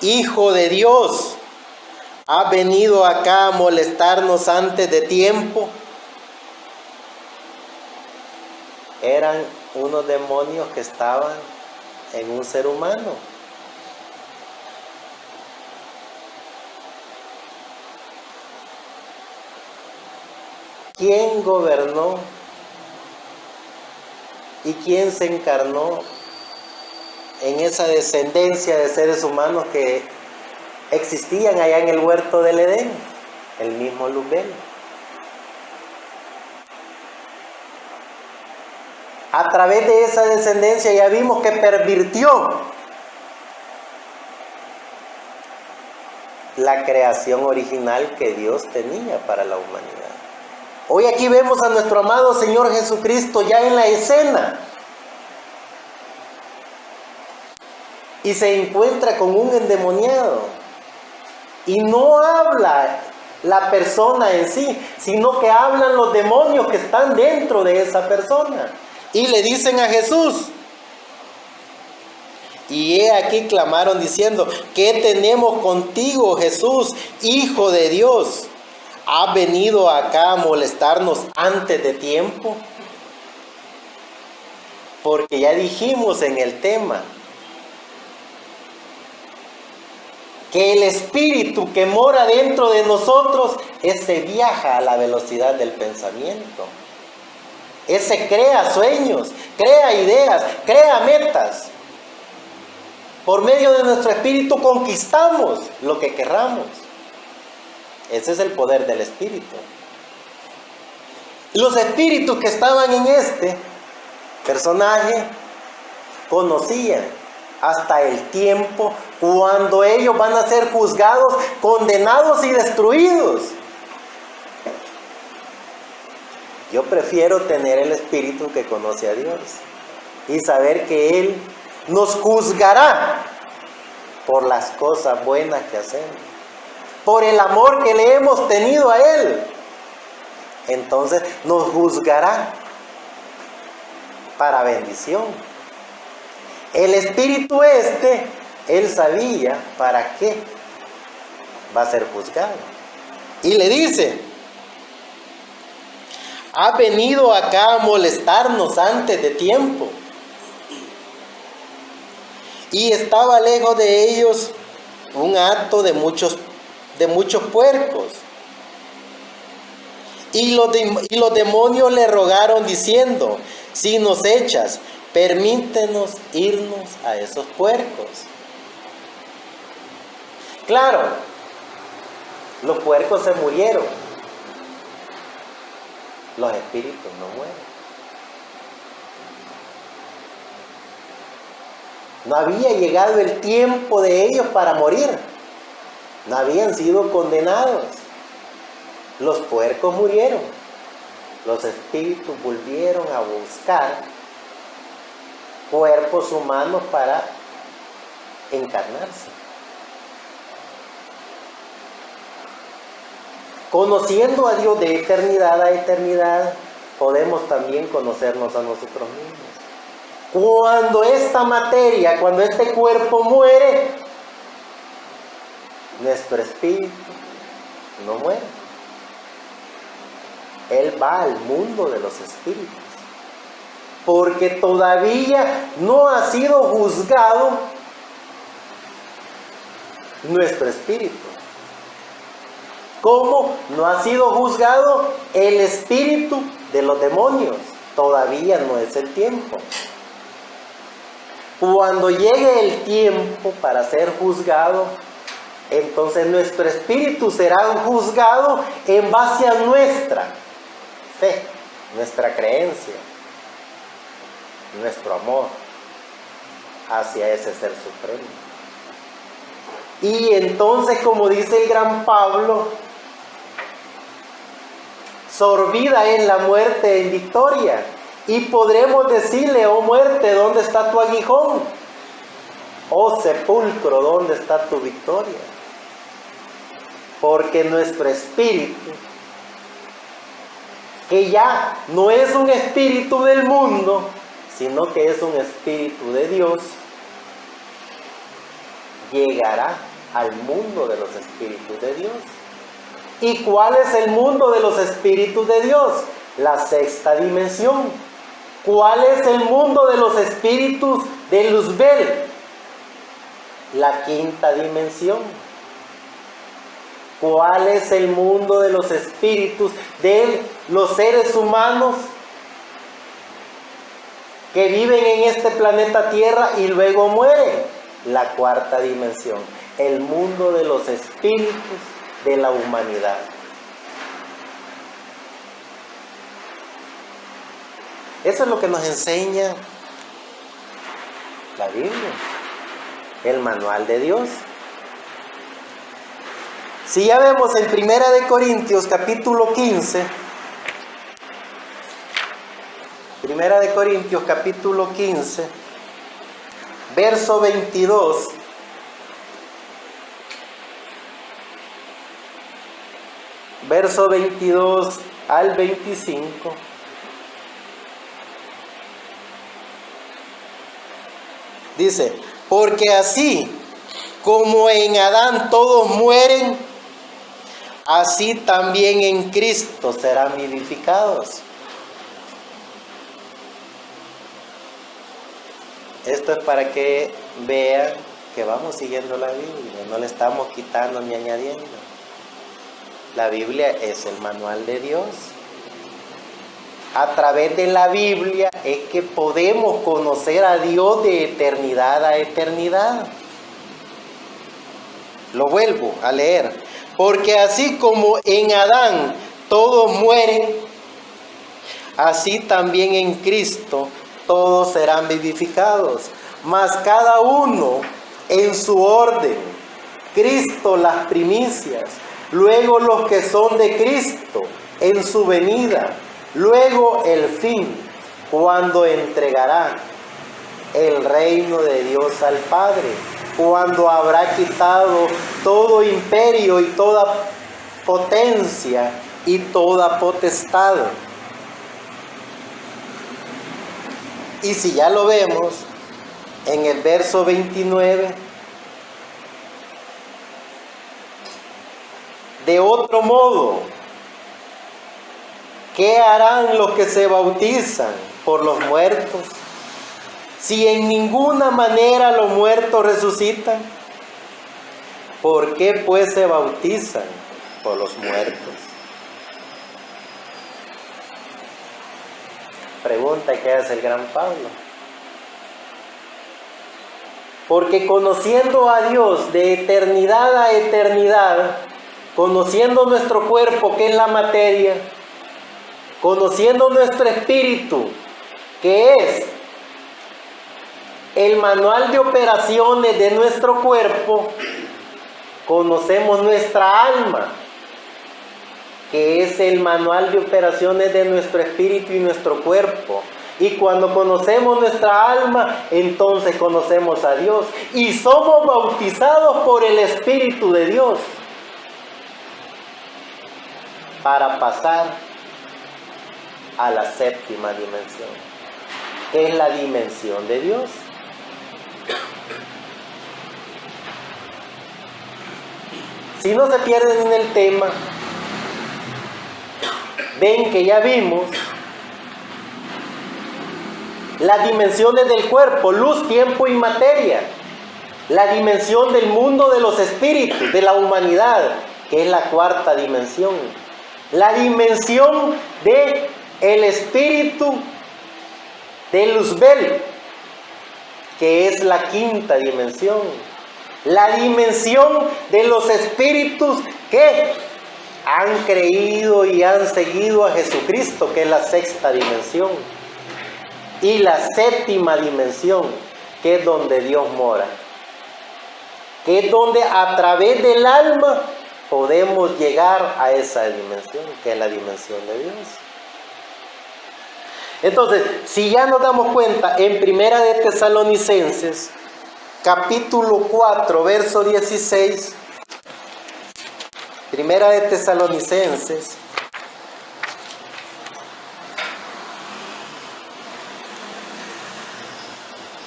Hijo de Dios? ¿Has venido acá a molestarnos antes de tiempo? eran unos demonios que estaban en un ser humano. ¿Quién gobernó y quién se encarnó en esa descendencia de seres humanos que existían allá en el huerto del Edén? El mismo Luzbel. A través de esa descendencia ya vimos que pervirtió la creación original que Dios tenía para la humanidad. Hoy aquí vemos a nuestro amado Señor Jesucristo ya en la escena y se encuentra con un endemoniado y no habla la persona en sí, sino que hablan los demonios que están dentro de esa persona y le dicen a Jesús: y he aquí clamaron diciendo, ¿qué tenemos contigo, Jesús, Hijo de Dios? ¿Has venido acá a molestarnos antes de tiempo? Porque ya dijimos en el tema que el espíritu que mora dentro de nosotros, ese viaja a la velocidad del pensamiento. Ese crea sueños, crea ideas, crea metas. Por medio de nuestro espíritu conquistamos lo que querramos. Ese es el poder del espíritu. Los espíritus que estaban en este personaje conocían hasta el tiempo cuando ellos van a ser juzgados, condenados y destruidos. Yo prefiero tener el espíritu que conoce a Dios y saber que Él nos juzgará por las cosas buenas que hacemos, por el amor que le hemos tenido a Él. Entonces nos juzgará para bendición. El espíritu Él sabía para qué va a ser juzgado. Y le dice: ha venido acá a molestarnos antes de tiempo. Y estaba lejos de ellos un hato de muchos puercos. Y los demonios le rogaron diciendo: si nos echas, permítenos irnos a esos puercos. Claro, los puercos se murieron. Los espíritus no mueren. No había llegado el tiempo de ellos para morir. No habían sido condenados. Los puercos murieron. Los espíritus volvieron a buscar cuerpos humanos para encarnarse. Conociendo a Dios de eternidad a eternidad, podemos también conocernos a nosotros mismos. Cuando esta materia, cuando este cuerpo muere, nuestro espíritu no muere. Él va al mundo de los espíritus, porque todavía no ha sido juzgado nuestro espíritu. ¿Cómo no ha sido juzgado el espíritu de los demonios? Todavía no es el tiempo. Cuando llegue el tiempo para ser juzgado, entonces nuestro espíritu será juzgado en base a nuestra fe, nuestra creencia, nuestro amor hacia ese ser supremo. Y entonces, como dice el gran Pablo, sorbida es la muerte en victoria. Y podremos decirle: oh muerte, ¿dónde está tu aguijón? Oh sepulcro, ¿dónde está tu victoria? Porque nuestro espíritu, que ya no es un espíritu del mundo, sino que es un espíritu de Dios, llegará al mundo de los espíritus de Dios. ¿Y cuál es el mundo de los espíritus de Dios? La sexta dimensión. ¿Cuál es el mundo de los espíritus de Luzbel? La quinta dimensión. ¿Cuál es el mundo de los espíritus de los seres humanos que viven en este planeta Tierra y luego mueren? La cuarta dimensión. El mundo de los espíritus de la humanidad. Eso es lo que nos enseña la Biblia, el manual de Dios. Si ya vemos en 1 Corintios capítulo 15, 1 Corintios capítulo 15, verso 22, verso 22 al 25, dice: porque así como en Adán todos mueren, así también en Cristo serán vivificados. Esto es para que vean que vamos siguiendo la Biblia, no le estamos quitando ni añadiendo. La Biblia es el manual de Dios. A través de la Biblia es que podemos conocer a Dios de eternidad a eternidad. Lo vuelvo a leer. Porque así como en Adán todos mueren, así también en Cristo todos serán vivificados, mas cada uno en su orden. Cristo las primicias, luego los que son de Cristo en su venida, luego el fin, cuando entregará el reino de Dios al Padre, cuando habrá quitado todo imperio y toda potencia y toda potestad. Y si ya lo vemos en el verso 29, de otro modo, ¿qué harán los que se bautizan por los muertos? Si en ninguna manera los muertos resucitan, ¿por qué pues se bautizan por los muertos? Pregunta que hace el gran Pablo. Porque conociendo a Dios de eternidad a eternidad, conociendo nuestro cuerpo que es la materia, conociendo nuestro espíritu que es el manual de operaciones de nuestro cuerpo, conocemos nuestra alma, que es el manual de operaciones de nuestro espíritu y nuestro cuerpo. Y cuando conocemos nuestra alma, entonces conocemos a Dios. Y somos bautizados por el Espíritu de Dios para pasar a la séptima dimensión, que es la dimensión de Dios. Si no se pierden en el tema, ven que ya vimos las dimensiones del cuerpo: luz, tiempo y materia. La dimensión del mundo de los espíritus, de la humanidad, que es la cuarta dimensión. La dimensión de el espíritu de Luzbel, que es la quinta dimensión. La dimensión de los espíritus que han creído y han seguido a Jesucristo, que es la sexta dimensión. Y la séptima dimensión, que es donde Dios mora, que es donde a través del alma podemos llegar a esa dimensión, que es la dimensión de Dios. Entonces, si ya nos damos cuenta, en Primera de Tesalonicenses, capítulo 4, verso 16, Primera de Tesalonicenses,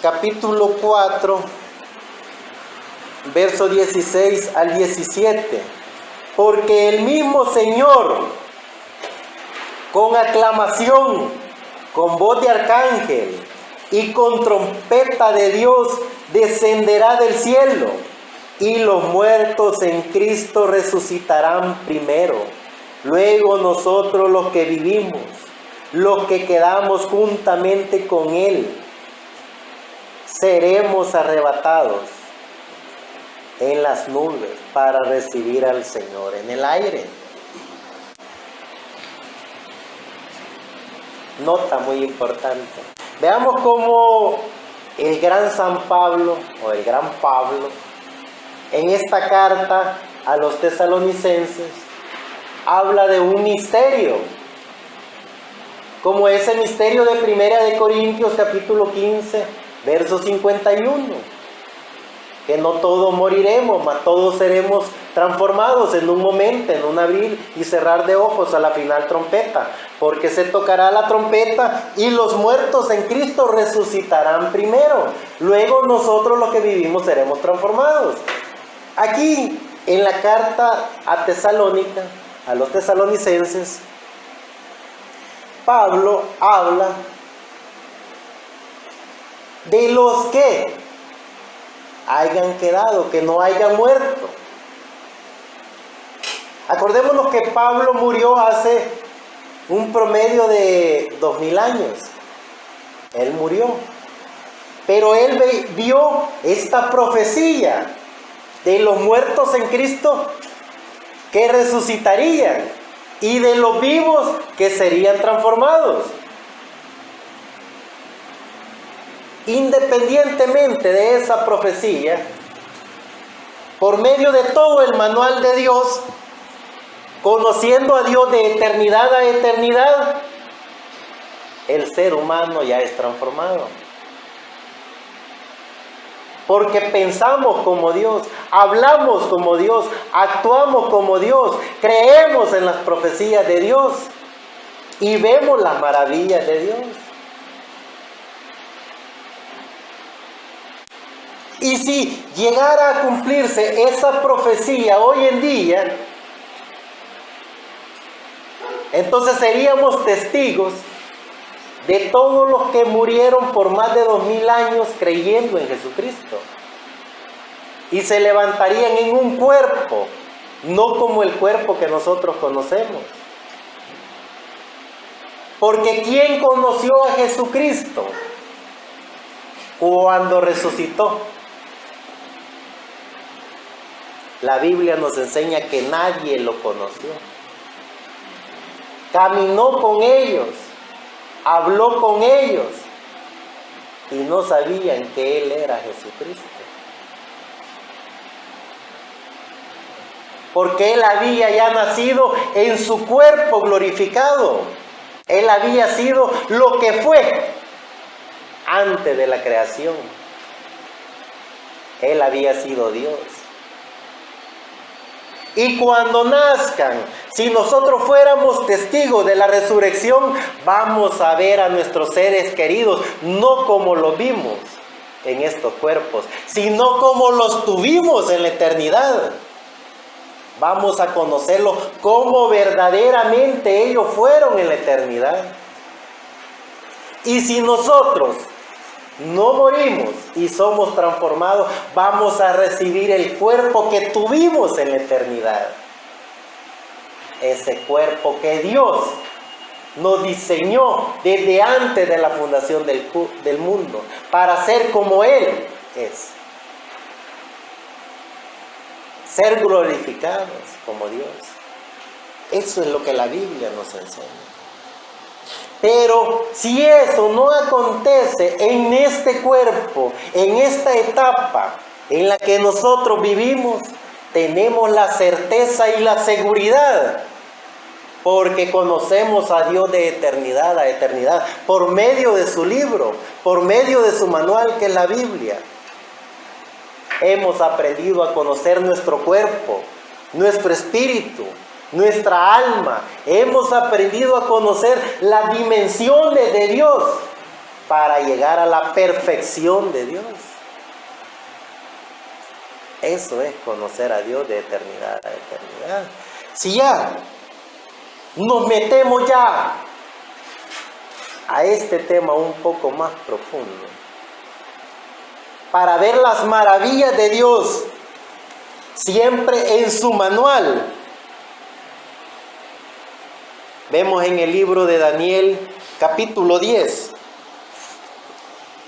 capítulo 4, verso 16 al 17. Porque el mismo Señor, con aclamación con voz de arcángel y con trompeta de Dios descenderá del cielo, y los muertos en Cristo resucitarán primero. Luego nosotros los que vivimos, los que quedamos juntamente con Él, seremos arrebatados en las nubes para recibir al Señor en el aire. Nota muy importante. Veamos cómo el gran San Pablo, o el gran Pablo, en esta carta a los tesalonicenses, habla de un misterio, como ese misterio de 1 de Corintios capítulo 15, verso 51, que no todos moriremos, mas todos seremos transformados en un momento, en un abrir y cerrar de ojos a la final trompeta, porque se tocará la trompeta y los muertos en Cristo resucitarán primero, luego nosotros los que vivimos seremos transformados. Aquí en la carta a Tesalónica, a los tesalonicenses, Pablo habla de los que hayan quedado, que no hayan muerto. Acordémonos que Pablo murió hace un promedio de 2000 años. Él murió. Pero él vio esta profecía de los muertos en Cristo que resucitarían y de los vivos que serían transformados. Independientemente de esa profecía, por medio de todo el manual de Dios, conociendo a Dios de eternidad a eternidad, el ser humano ya es transformado. Porque pensamos como Dios, hablamos como Dios, actuamos como Dios, creemos en las profecías de Dios y vemos las maravillas de Dios. Y si llegara a cumplirse esa profecía hoy en día, entonces seríamos testigos de todos los que murieron por más de 2000 años creyendo en Jesucristo. Y se levantarían en un cuerpo, no como el cuerpo que nosotros conocemos. Porque ¿quién conoció a Jesucristo cuando resucitó? La Biblia nos enseña que nadie lo conoció. Caminó con ellos, habló con ellos y no sabían que Él era Jesucristo. Porque Él había ya nacido en su cuerpo glorificado. Él había sido lo que fue antes de la creación. Él había sido Dios. Y cuando nazcan, si nosotros fuéramos testigos de la resurrección, vamos a ver a nuestros seres queridos, no como los vimos en estos cuerpos, sino como los tuvimos en la eternidad. Vamos a conocerlos como verdaderamente ellos fueron en la eternidad. Y si nosotros no morimos y somos transformados, vamos a recibir el cuerpo que tuvimos en la eternidad. Ese cuerpo que Dios nos diseñó desde antes de la fundación del mundo, para ser como Él es. Ser glorificados como Dios. Eso es lo que la Biblia nos enseña. Pero si eso no acontece en este cuerpo, en esta etapa en la que nosotros vivimos, tenemos la certeza y la seguridad, porque conocemos a Dios de eternidad a eternidad, por medio de su libro, por medio de su manual que es la Biblia. Hemos aprendido a conocer nuestro cuerpo, nuestro espíritu, nuestra alma. Hemos aprendido a conocer las dimensiones de Dios para llegar a la perfección de Dios. Eso es conocer a Dios de eternidad a eternidad. Si ya nos metemos ya a este tema un poco más profundo, para ver las maravillas de Dios, siempre en su manual. Vemos en el libro de Daniel, capítulo 10,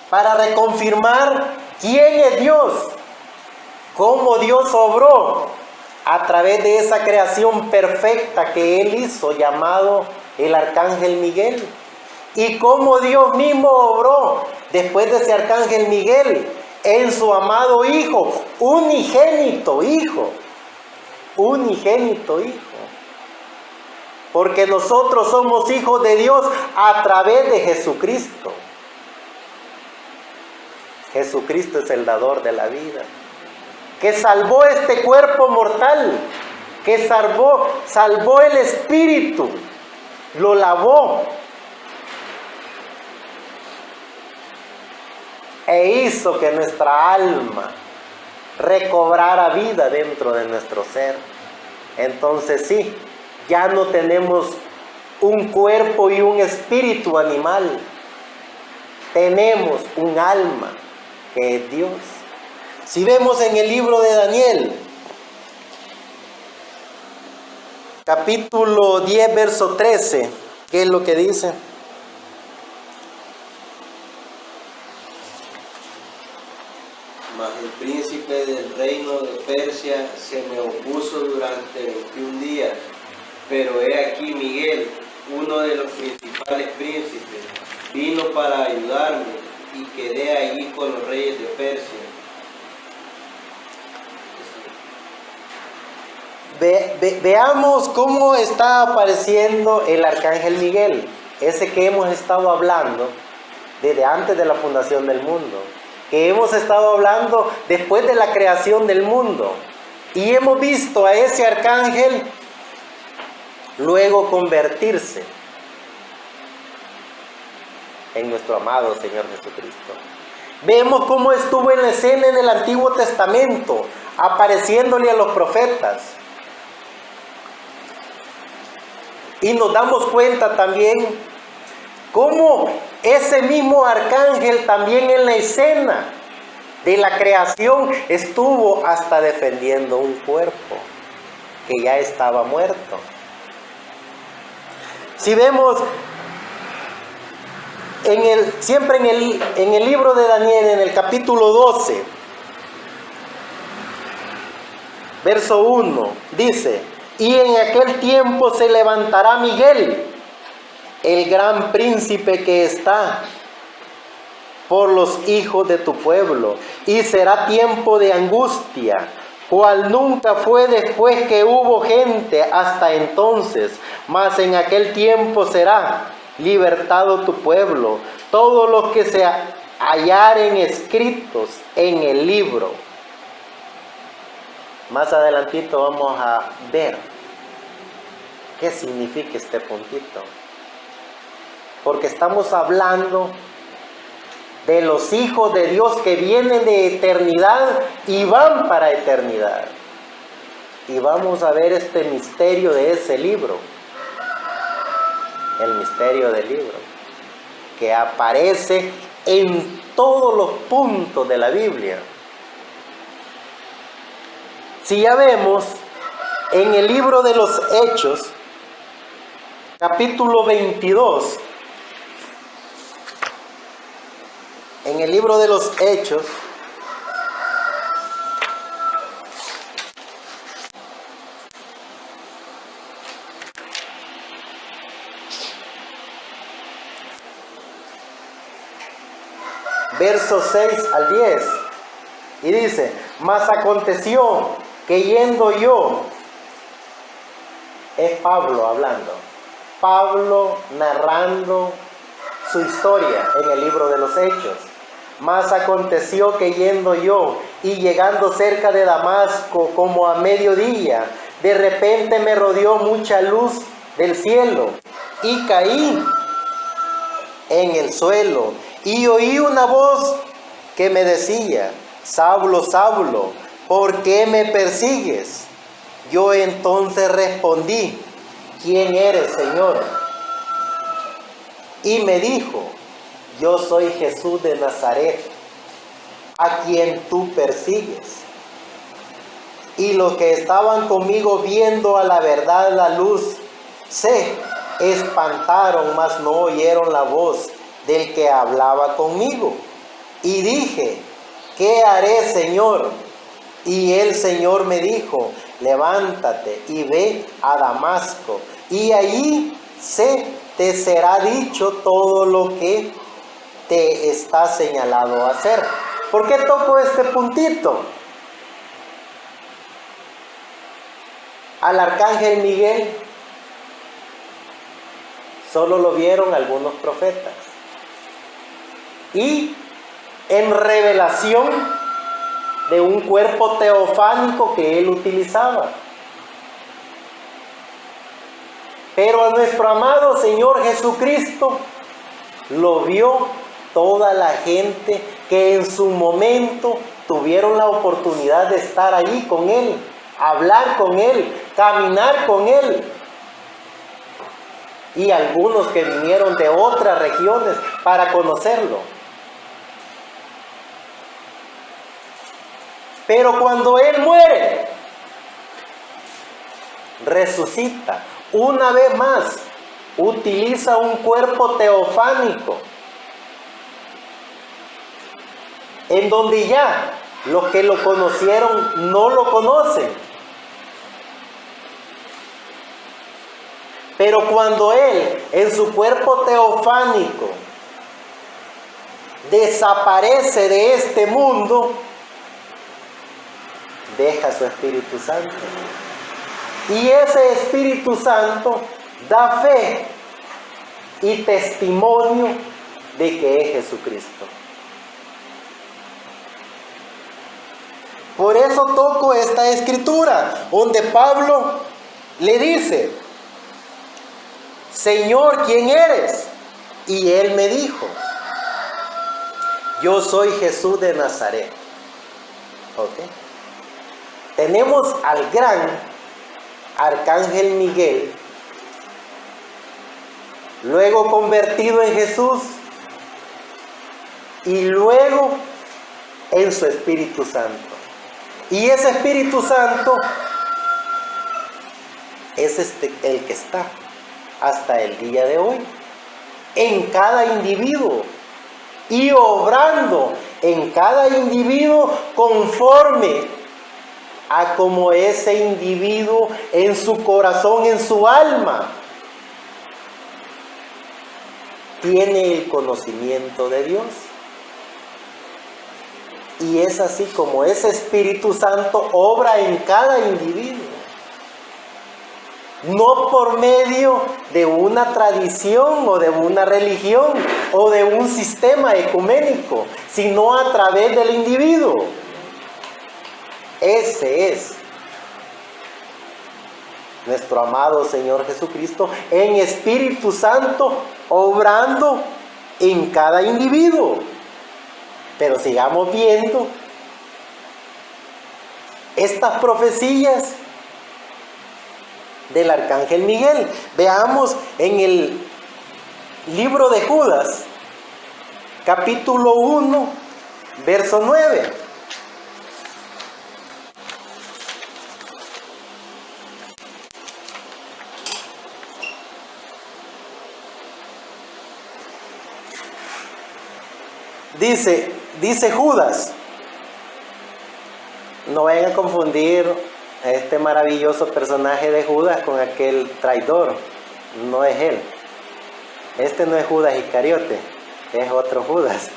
para reconfirmar quién es Dios, cómo Dios obró a través de esa creación perfecta que Él hizo, llamado el Arcángel Miguel, y cómo Dios mismo obró después de ese Arcángel Miguel en su amado Hijo, unigénito Hijo, porque nosotros somos hijos de Dios a través de Jesucristo. Jesucristo es el dador de la vida, que salvó este cuerpo mortal, que salvó el espíritu, lo lavó e hizo que nuestra alma recobrara vida dentro de nuestro ser. Entonces sí, ya no tenemos un cuerpo y un espíritu animal, tenemos un alma que es Dios. Si vemos en el libro de Daniel, capítulo 10, verso 13, ¿qué es lo que dice?
Mas el príncipe del reino de Persia se me opuso durante 21 días, pero he aquí Miguel, uno de los principales príncipes, vino para ayudarme y quedé allí con los reyes de Persia.
Veamos cómo está apareciendo el Arcángel Miguel, ese que hemos estado hablando desde antes de la fundación del mundo, que hemos estado hablando después de la creación del mundo, y hemos visto a ese arcángel luego convertirse en nuestro amado Señor Jesucristo. Vemos cómo estuvo en la escena en el Antiguo Testamento, apareciéndole a los profetas. Y nos damos cuenta también cómo ese mismo arcángel también en la escena de la creación estuvo hasta defendiendo un cuerpo que ya estaba muerto. Si vemos siempre en el libro de Daniel, en el capítulo 12, verso 1, dice: y en aquel tiempo se levantará Miguel, el gran príncipe que está por los hijos de tu pueblo, y será tiempo de angustia, cual nunca fue después que hubo gente hasta entonces, mas en aquel tiempo será libertado tu pueblo, todos los que se hallaren escritos en el libro. Más adelantito vamos a ver qué significa este puntito, porque estamos hablando de los hijos de Dios que vienen de eternidad y van para eternidad. Y vamos a ver este misterio de ese libro, el misterio del libro, que aparece en todos los puntos de la Biblia. Si ya vemos en el libro de los Hechos, capítulo 22, en el libro de los Hechos, versos 6 al 10, y dice: mas aconteció que yendo yo, es Pablo hablando, Pablo narrando su historia en el libro de los Hechos. Mas aconteció que yendo yo y llegando cerca de Damasco como a mediodía, de repente me rodeó mucha luz del cielo y caí en el suelo y oí una voz que me decía: Saulo, Saulo, ¿por qué me persigues? Yo entonces respondí: ¿quién eres, Señor? y me dijo: yo soy Jesús de Nazaret, a quien tú persigues. Y los que estaban conmigo viendo a la verdad la luz, se espantaron, mas no oyeron la voz del que hablaba conmigo. Y dije: ¿qué haré, Señor? Y el Señor me dijo: levántate y ve a Damasco, y allí te será dicho todo lo que te está señalado hacer. ¿Por qué toco este puntito? Al arcángel Miguel solo lo vieron algunos profetas. Y en revelación de un cuerpo teofánico que él utilizaba. Pero a nuestro amado Señor Jesucristo lo vio toda la gente que en su momento tuvieron la oportunidad de estar ahí con Él, hablar con Él, caminar con Él. Y algunos que vinieron de otras regiones para conocerlo. Pero cuando Él muere, resucita. Una vez más, utiliza un cuerpo teofánico, en donde ya los que lo conocieron no lo conocen. Pero cuando Él, en su cuerpo teofánico, desaparece de este mundo, deja su Espíritu Santo. Y ese Espíritu Santo da fe y testimonio de que es Jesucristo. Por eso toco esta escritura, donde Pablo le dice: Señor, ¿quién eres? Y él me dijo: yo soy Jesús de Nazaret. ¿Ok? Tenemos al gran arcángel Miguel, luego convertido en Jesús, y luego en su Espíritu Santo. Y ese Espíritu Santo es el que está hasta el día de hoy en cada individuo y obrando en cada individuo conforme a como ese individuo en su corazón, en su alma, tiene el conocimiento de Dios. Y es así como ese Espíritu Santo obra en cada individuo. No por medio de una tradición o de una religión o de un sistema ecuménico, sino a través del individuo. Ese es nuestro amado Señor Jesucristo en Espíritu Santo obrando en cada individuo. Pero sigamos viendo estas profecías del arcángel Miguel. Veamos en el libro de Judas, capítulo 1, verso 9. Dice Judas, no vayan a confundir a este maravilloso personaje de Judas con aquel traidor, no es él. Este no es Judas Iscariote, es otro Judas.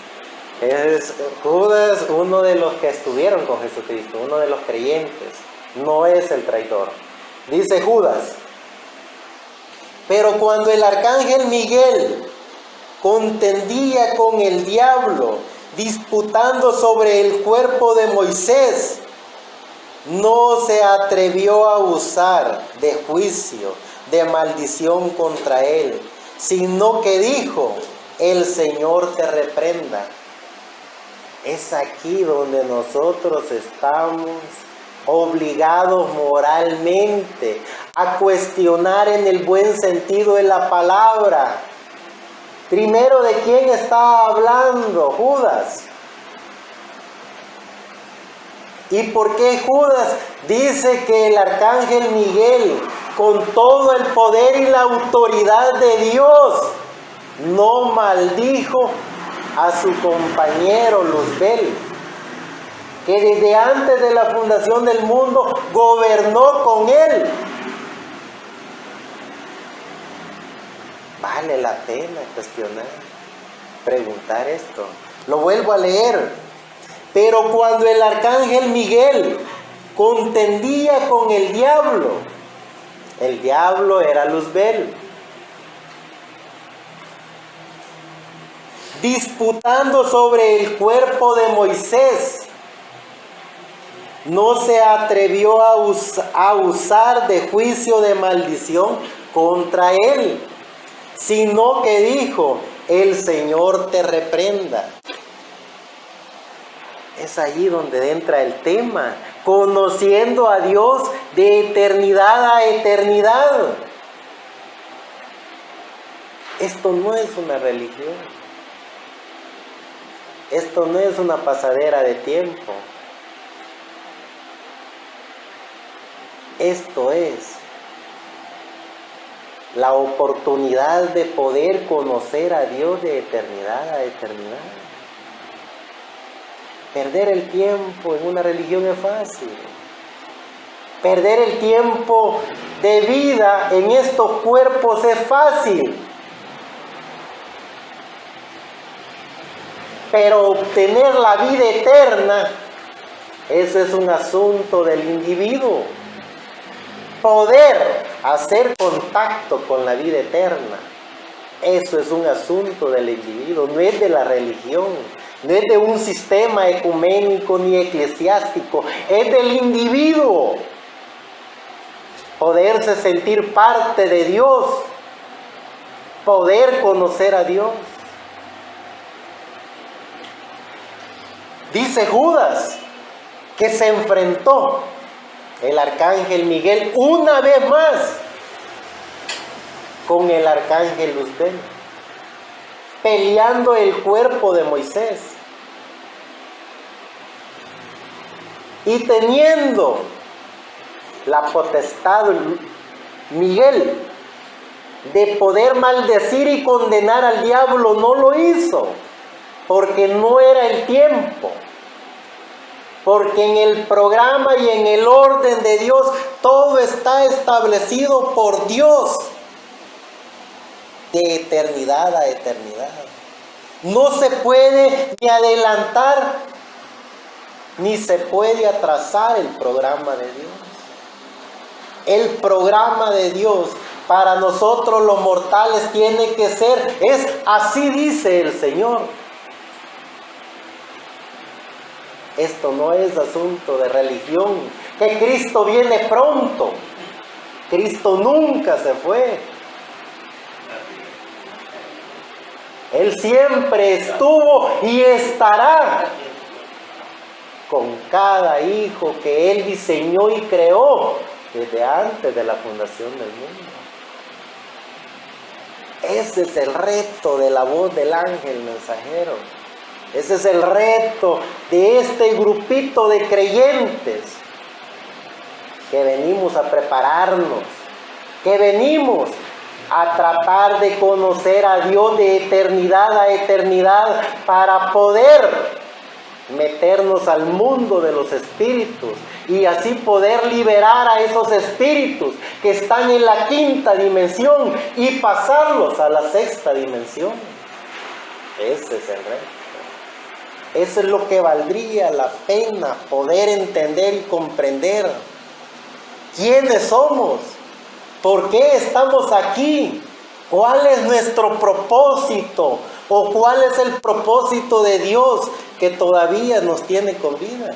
Es Judas, uno de los que estuvieron con Jesucristo, uno de los creyentes, no es el traidor. Dice Judas: pero cuando el arcángel Miguel contendía con el diablo, disputando sobre el cuerpo de Moisés, no se atrevió a usar de juicio, de maldición contra él, sino que dijo: el Señor te reprenda. Es aquí donde nosotros estamos obligados moralmente a cuestionar en el buen sentido de la palabra Primero, ¿de quién está hablando Judas? ¿Y por qué Judas dice que el arcángel Miguel, con todo el poder y la autoridad de Dios, no maldijo a su compañero Luzbel, que desde antes de la fundación del mundo gobernó con él? Vale la pena cuestionar, preguntar esto. Lo vuelvo a leer. Pero cuando el arcángel Miguel contendía con el diablo era Luzbel, disputando sobre el cuerpo de Moisés, no se atrevió a usar de juicio de maldición contra él, sino que dijo: el Señor te reprenda. Es allí donde entra el tema, conociendo a Dios de eternidad a eternidad. Esto no es una religión. Esto no es una pasadera de tiempo. Esto es la oportunidad de poder conocer a Dios de eternidad a eternidad. Perder el tiempo en una religión es fácil. Perder el tiempo de vida en estos cuerpos es fácil. Pero obtener la vida eterna, eso es un asunto del individuo. Poder hacer contacto con la vida eterna, eso es un asunto del individuo, no es de la religión, no es de un sistema ecuménico ni eclesiástico, es del individuo. Poderse sentir parte de Dios, poder conocer a Dios. Dice Judas que se enfrentó el arcángel Miguel una vez más con el arcángel Luzbel, peleando el cuerpo de Moisés y teniendo la potestad Miguel de poder maldecir y condenar al diablo. No lo hizo porque no era el tiempo. Porque en el programa y en el orden de Dios todo está establecido por Dios de eternidad a eternidad. No se puede ni adelantar ni se puede atrasar el programa de Dios. El programa de Dios para nosotros los mortales tiene que ser, es así dice el Señor. Esto no es asunto de religión, que Cristo viene pronto. Cristo nunca se fue. Él siempre estuvo y estará con cada hijo que Él diseñó y creó desde antes de la fundación del mundo. Ese es el reto de la voz del ángel mensajero. Ese es el reto de este grupito de creyentes que venimos a prepararnos, que venimos a tratar de conocer a Dios de eternidad a eternidad para poder meternos al mundo de los espíritus y así poder liberar a esos espíritus que están en la quinta dimensión y pasarlos a la sexta dimensión. Ese es el reto. Eso es lo que valdría la pena poder entender y comprender. ¿Quiénes somos? ¿Por qué estamos aquí? ¿Cuál es nuestro propósito? ¿O cuál es el propósito de Dios que todavía nos tiene con vida?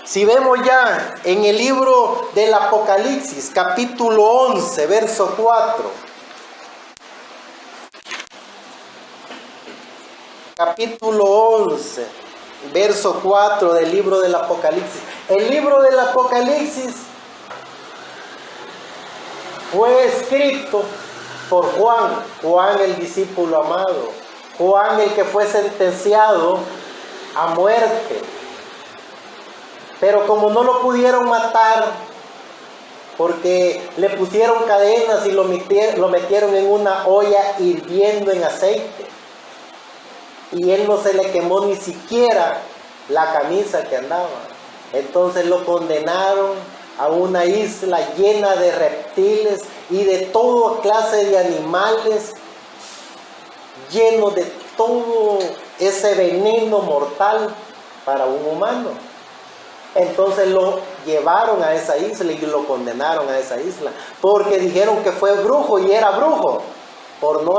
Si vemos ya en el libro del Apocalipsis, capítulo 11, verso 4. Capítulo 11, verso 4 del libro del Apocalipsis. El libro del Apocalipsis fue escrito por Juan, Juan el discípulo amado, Juan el que fue sentenciado a muerte. Pero como no lo pudieron matar, porque le pusieron cadenas y lo metieron en una olla hirviendo en aceite, y él no se le quemó ni siquiera la camisa que andaba. Entonces lo condenaron a una isla llena de reptiles y de toda clase de animales, lleno de todo ese veneno mortal para un humano. Entonces lo llevaron a esa isla y lo condenaron a esa isla, porque dijeron que fue brujo, y era brujo por no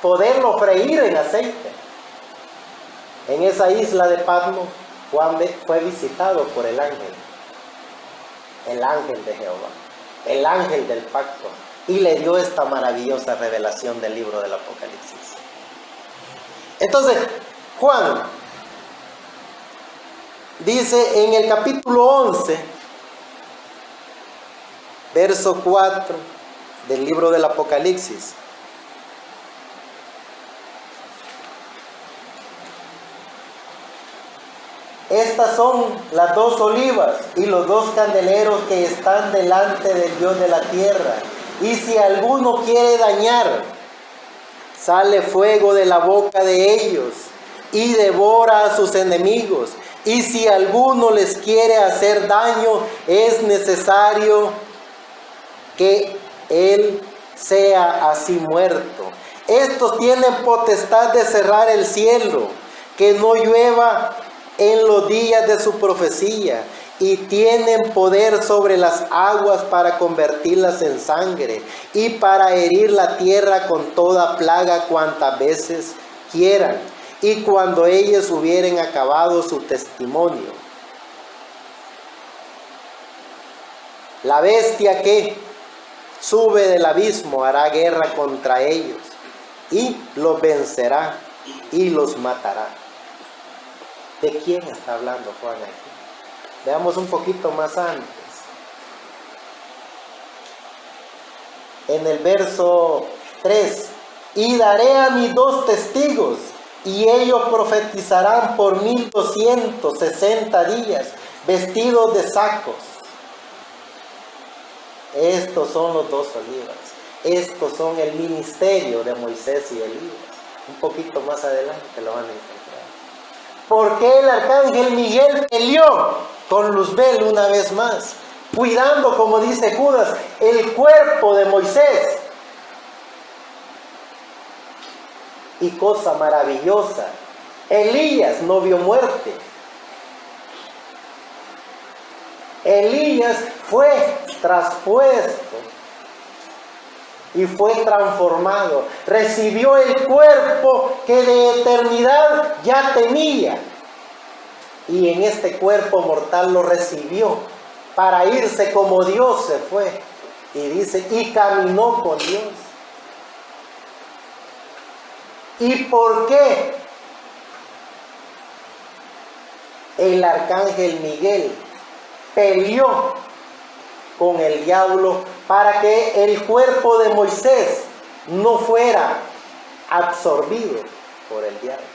poderlo freír en aceite. En esa isla de Patmos, Juan fue visitado por el ángel de Jehová, el ángel del pacto, y le dio esta maravillosa revelación del libro del Apocalipsis. Entonces, Juan dice en el capítulo 11, verso 4 del libro del Apocalipsis: estas son las dos olivas y los dos candeleros que están delante del Dios de la tierra. Y si alguno quiere dañar, sale fuego de la boca de ellos y devora a sus enemigos. Y si alguno les quiere hacer daño, es necesario que él sea así muerto. Estos tienen potestad de cerrar el cielo, que no llueva en los días de su profecía, y tienen poder sobre las aguas para convertirlas en sangre, y para herir la tierra con toda plaga cuantas veces quieran, y cuando ellos hubieren acabado su testimonio. La bestia que sube del abismo hará guerra contra ellos, y los vencerá y los matará. ¿De quién está hablando Juan aquí? Veamos un poquito más antes. En el verso 3: y daré a mis 2 testigos, y ellos profetizarán por 1260 días, vestidos de sacos. Estos son los 2 olivas. Estos son el ministerio de Moisés y Elías. Un poquito más adelante lo van a encontrar. ¿Por qué el arcángel Miguel peleó con Luzbel una vez más, cuidando, como dice Judas, el cuerpo de Moisés? Y cosa maravillosa, Elías no vio muerte. Elías fue traspuesto y fue transformado. Recibió el cuerpo que de eternidad ya tenía. Y en este cuerpo mortal lo recibió para irse como Dios se fue. Y dice, y caminó con Dios. ¿Y por qué el arcángel Miguel peleó con el diablo para que el cuerpo de Moisés no fuera absorbido por el diablo?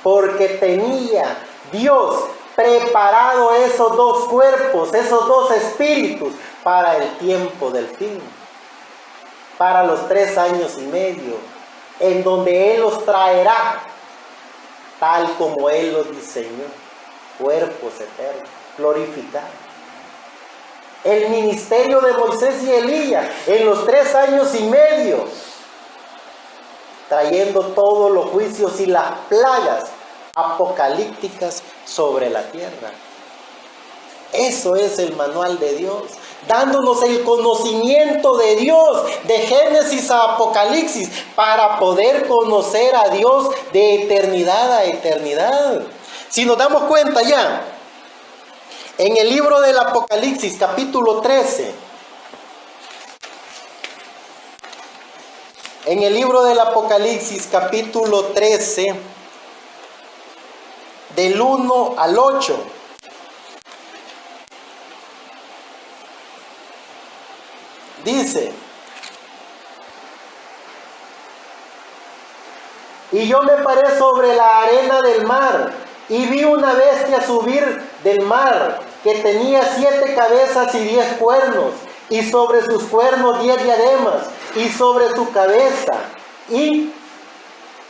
Porque tenía Dios preparado esos 2 cuerpos, esos 2 espíritus para el tiempo del fin, para los 3 años y medio, en donde Él los traerá tal como Él los diseñó, cuerpos eternos, glorificados. El ministerio de Moisés y Elías en los 3 años y medio, trayendo todos los juicios y las plagas apocalípticas sobre la tierra. Eso es el manual de Dios, dándonos el conocimiento de Dios, de Génesis a Apocalipsis, para poder conocer a Dios de eternidad a eternidad. Si nos damos cuenta ya, en el libro del Apocalipsis, capítulo 13, en el libro del Apocalipsis, capítulo 13, del 1 al 8, Dice: y yo me paré sobre la arena del mar, y vi una bestia subir del mar, que tenía 7 cabezas y 10 cuernos, y sobre sus cuernos 10 diademas, y sobre su cabeza, y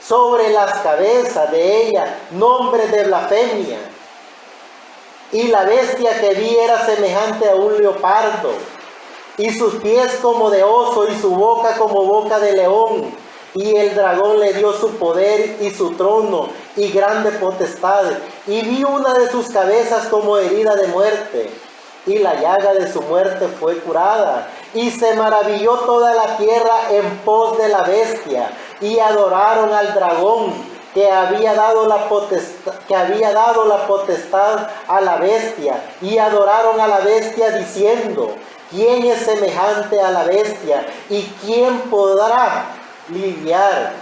sobre las cabezas de ella, nombres de blasfemia. Y la bestia que vi era semejante a un leopardo, y sus pies como de oso, y su boca como boca de león. Y el dragón le dio su poder y su trono y grande potestad. Y vi una de sus cabezas como herida de muerte, y la llaga de su muerte fue curada. Y se maravilló toda la tierra en pos de la bestia, y adoraron al dragón que había dado la potestad a la bestia, y adoraron a la bestia diciendo: ¿quién es semejante a la bestia? ¿Y quién podrá lidiar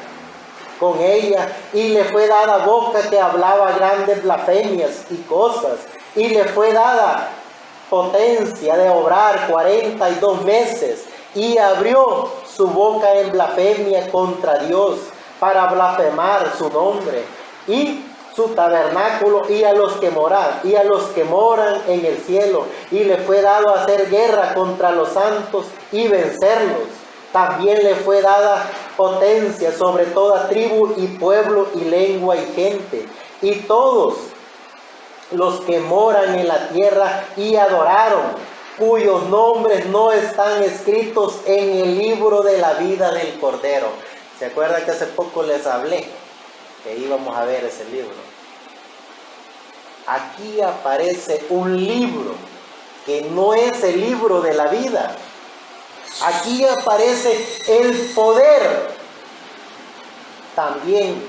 con ella? Y le fue dada boca que hablaba grandes blasfemias y cosas, y le fue dada potencia de obrar 42 meses, y abrió su boca en blasfemia contra Dios, para blasfemar su nombre y su tabernáculo, y a los que moran en el cielo. Y le fue dado hacer guerra contra los santos y vencerlos. También le fue dada potencia sobre toda tribu y pueblo y lengua y gente. Y todos los que moran en la tierra y adoraron, cuyos nombres no están escritos en el libro de la vida del Cordero. ¿Se acuerdan que hace poco les hablé que íbamos a ver ese libro? Aquí aparece un libro que no es el libro de la vida. Aquí aparece el poder también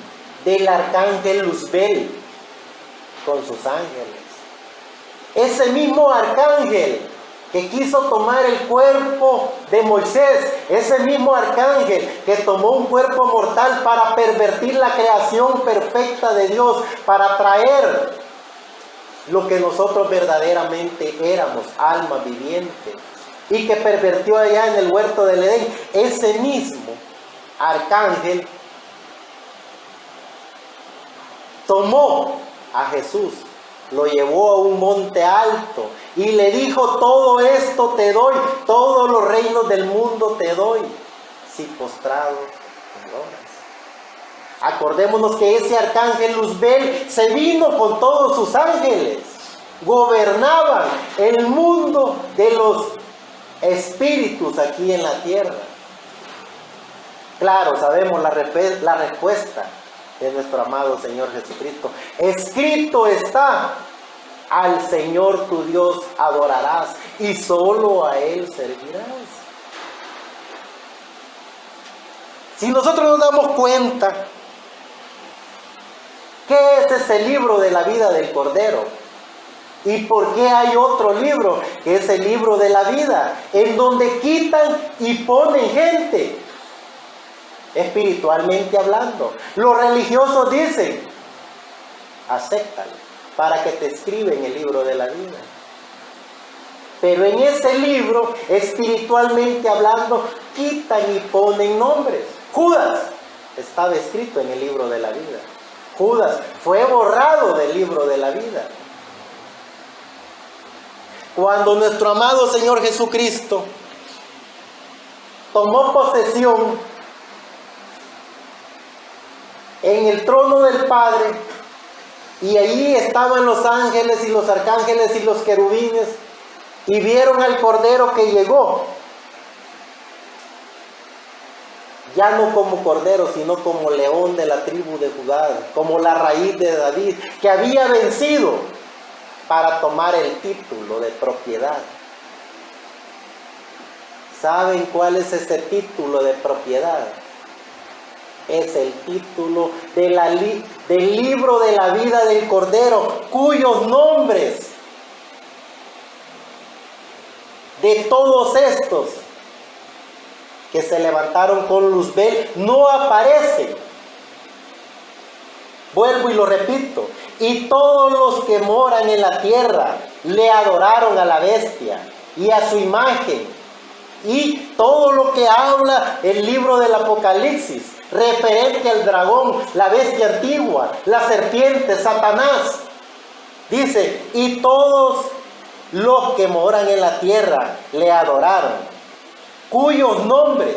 del arcángel Luzbel con sus ángeles. Ese mismo arcángel que quiso tomar el cuerpo de Moisés, ese mismo arcángel que tomó un cuerpo mortal para pervertir la creación perfecta de Dios, para traer lo que nosotros verdaderamente éramos, alma viviente, y que pervirtió allá en el huerto del Edén. Ese mismo arcángel tomó a Jesús, lo llevó a un monte alto y le dijo: todo esto te doy, todos los reinos del mundo te doy, si postrado me adoras. Acordémonos que ese arcángel Luzbel se vino con todos sus ángeles, gobernaban el mundo de los espíritus aquí en la tierra. Claro, sabemos la respuesta de nuestro amado Señor Jesucristo. Escrito está: al Señor tu Dios adorarás y solo a Él servirás. Si nosotros nos damos cuenta, ¿qué es ese libro de la vida del Cordero? ¿Y por qué hay otro libro, que es el libro de la vida, en donde quitan y ponen gente? Espiritualmente hablando, los religiosos dicen: acéptalo para que te escriben el libro de la vida. Pero en ese libro, espiritualmente hablando, quitan y ponen nombres. Judas estaba escrito en el libro de la vida. Judas fue borrado del libro de la vida. Cuando nuestro amado Señor Jesucristo tomó posesión en el trono del Padre, y allí estaban los ángeles y los arcángeles y los querubines, y vieron al Cordero que llegó, ya no como Cordero, sino como león de la tribu de Judá, como la raíz de David, que había vencido para tomar el título de propiedad. ¿Saben cuál es ese título de propiedad? Es el título del libro de la vida del Cordero, cuyos nombres de todos estos que se levantaron con Luzbel no aparecen. Vuelvo y lo repito: y todos los que moran en la tierra le adoraron a la bestia y a su imagen, y todo lo que habla el libro del Apocalipsis, referente al dragón, la bestia antigua, la serpiente, Satanás. Dice, y todos los que moran en la tierra le adoraron, cuyos nombres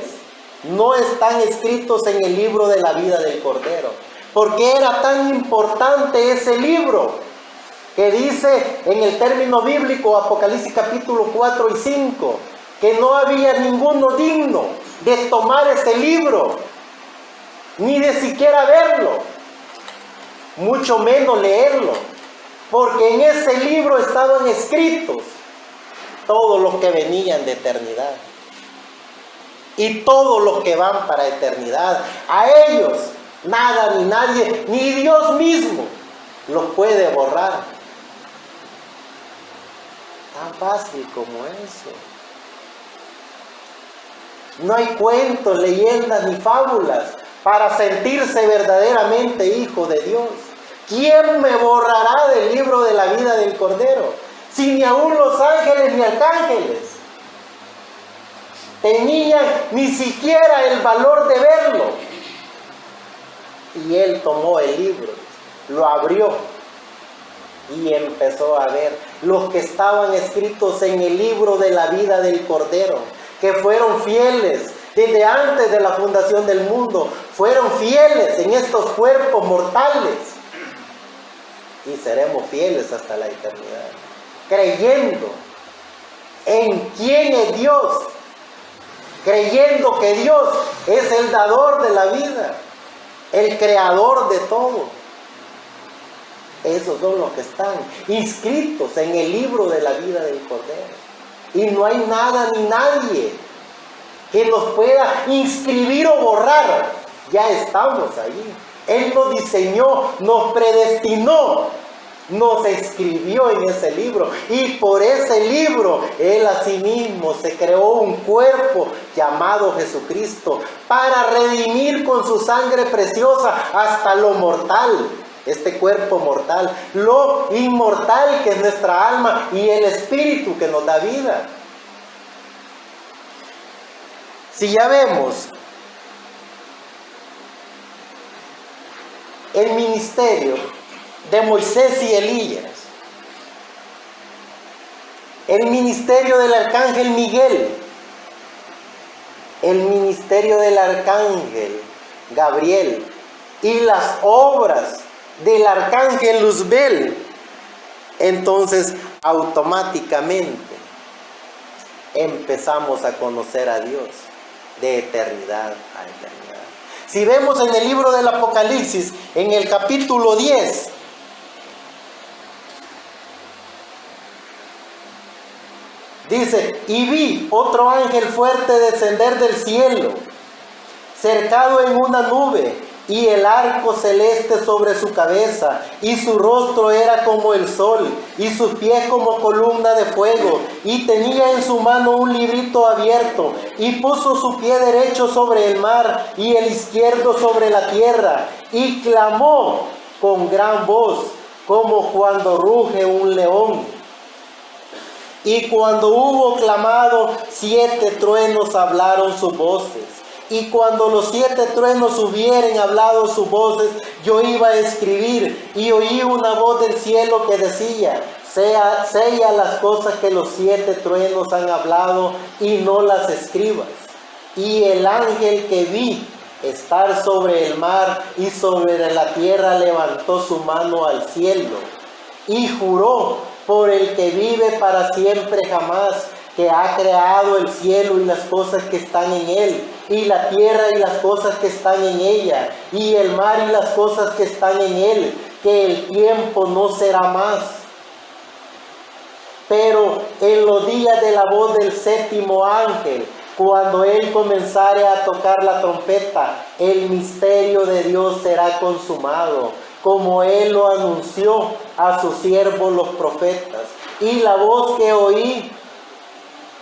no están escritos en el libro de la vida del Cordero. ¿Por qué era tan importante ese libro? Que dice en el término bíblico, Apocalipsis capítulo 4 y 5, que no había ninguno digno de tomar ese libro, ni de siquiera verlo, mucho menos leerlo, porque en ese libro estaban escritos todos los que venían de eternidad y todos los que van para eternidad. A ellos nada ni nadie, ni Dios mismo los puede borrar. Tan fácil como eso. No hay cuentos, leyendas ni fábulas para sentirse verdaderamente hijo de Dios. ¿Quién me borrará del libro de la vida del Cordero? Si ni aún los ángeles ni arcángeles tenían ni siquiera el valor de verlo. Y él tomó el libro, lo abrió y empezó a ver los que estaban escritos en el libro de la vida del Cordero, que fueron fieles desde antes de la fundación del mundo, fueron fieles en estos cuerpos mortales y seremos fieles hasta la eternidad, creyendo en quién es Dios, creyendo que Dios es el dador de la vida, el creador de todo. Esos son los que están inscritos en el libro de la vida del Cordero. Y no hay nada ni nadie que nos pueda inscribir o borrar. Ya estamos ahí. Él nos diseñó, nos predestinó, nos escribió en ese libro. Y por ese libro, Él asimismo se creó un cuerpo llamado Jesucristo para redimir con su sangre preciosa hasta lo mortal. Este cuerpo mortal, lo inmortal que es nuestra alma y el espíritu que nos da vida. Si ya vemos el ministerio de Moisés y Elías, el ministerio del arcángel Miguel, el ministerio del arcángel Gabriel y las obras del arcángel Luzbel, entonces automáticamente empezamos a conocer a Dios de eternidad a eternidad. Si vemos en el libro del Apocalipsis, en el capítulo 10, dice, y vi otro ángel fuerte descender del cielo, cercado en una nube, y el arco celeste sobre su cabeza, y su rostro era como el sol, y sus pies como columna de fuego, y tenía en su mano un librito abierto, y puso su pie derecho sobre el mar, y el izquierdo sobre la tierra, y clamó con gran voz, como cuando ruge un león. Y cuando hubo clamado, 7 truenos hablaron sus voces. Y cuando los 7 truenos hubieren hablado sus voces, yo iba a escribir, y oí una voz del cielo que decía, sella las cosas que los 7 truenos han hablado, y no las escribas. Y el ángel que vi estar sobre el mar y sobre la tierra levantó su mano al cielo, y juró por el que vive para siempre jamás, que ha creado el cielo y las cosas que están en él, y la tierra y las cosas que están en ella, y el mar y las cosas que están en él, que el tiempo no será más. Pero en los días de la voz del 7º ángel, cuando él comenzare a tocar la trompeta, el misterio de Dios será consumado, como él lo anunció a sus siervos los profetas. Y la voz que oí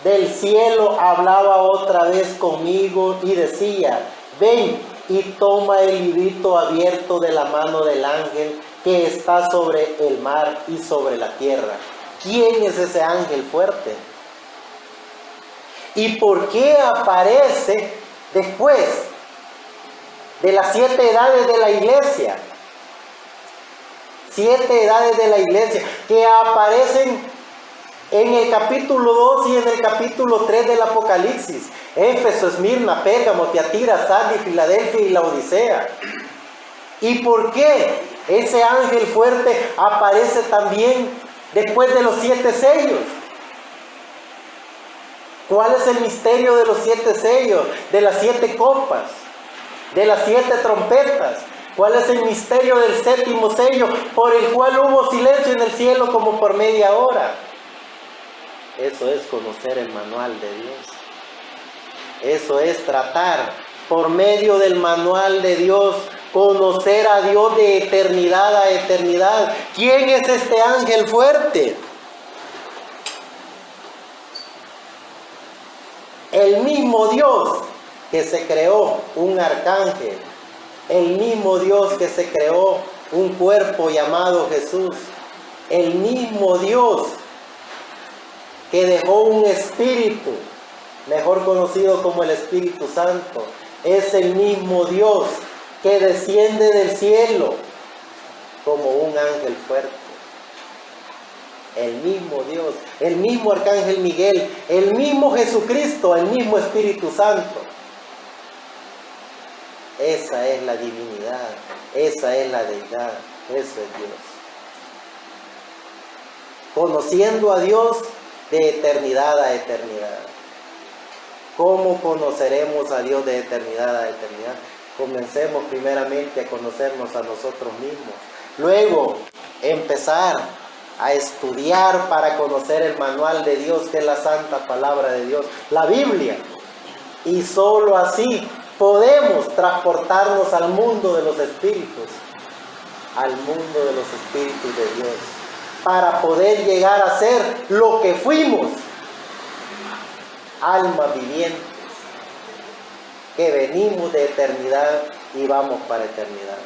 del cielo hablaba otra vez conmigo y decía, ven y toma el librito abierto de la mano del ángel que está sobre el mar y sobre la tierra. ¿Quién es ese ángel fuerte? ¿Y por qué aparece después de las 7 edades de la iglesia? 7 edades de la iglesia que aparecen en el capítulo 2 y en el capítulo 3 del Apocalipsis. Éfeso, Esmirna, Pérgamo, Tiatira, Sardis, Filadelfia y la Odisea. ¿Y por qué ese ángel fuerte aparece también después de los 7 sellos? ¿Cuál es el misterio de los 7 sellos? De las 7 copas, de las 7 trompetas. ¿Cuál es el misterio del 7º sello por el cual hubo silencio en el cielo como por media hora? Eso es conocer el manual de Dios. Eso es tratar por medio del manual de Dios, conocer a Dios de eternidad a eternidad. ¿Quién es este ángel fuerte? El mismo Dios que se creó un arcángel, el mismo Dios que se creó un cuerpo llamado Jesús, el mismo Dios que dejó un espíritu, mejor conocido como el Espíritu Santo, es el mismo Dios que desciende del cielo como un ángel fuerte. El mismo Dios, el mismo Arcángel Miguel, el mismo Jesucristo, el mismo Espíritu Santo. Esa es la divinidad, esa es la deidad, eso es Dios. Conociendo a Dios de eternidad a eternidad. ¿Cómo conoceremos a Dios de eternidad a eternidad? Comencemos primeramente a conocernos a nosotros mismos. Luego, empezar a estudiar para conocer el manual de Dios, que es la santa palabra de Dios, la Biblia. Y solo así podemos transportarnos al mundo de los espíritus, al mundo de los espíritus de Dios, para poder llegar a ser lo que fuimos, almas vivientes, que venimos de eternidad y vamos para eternidad.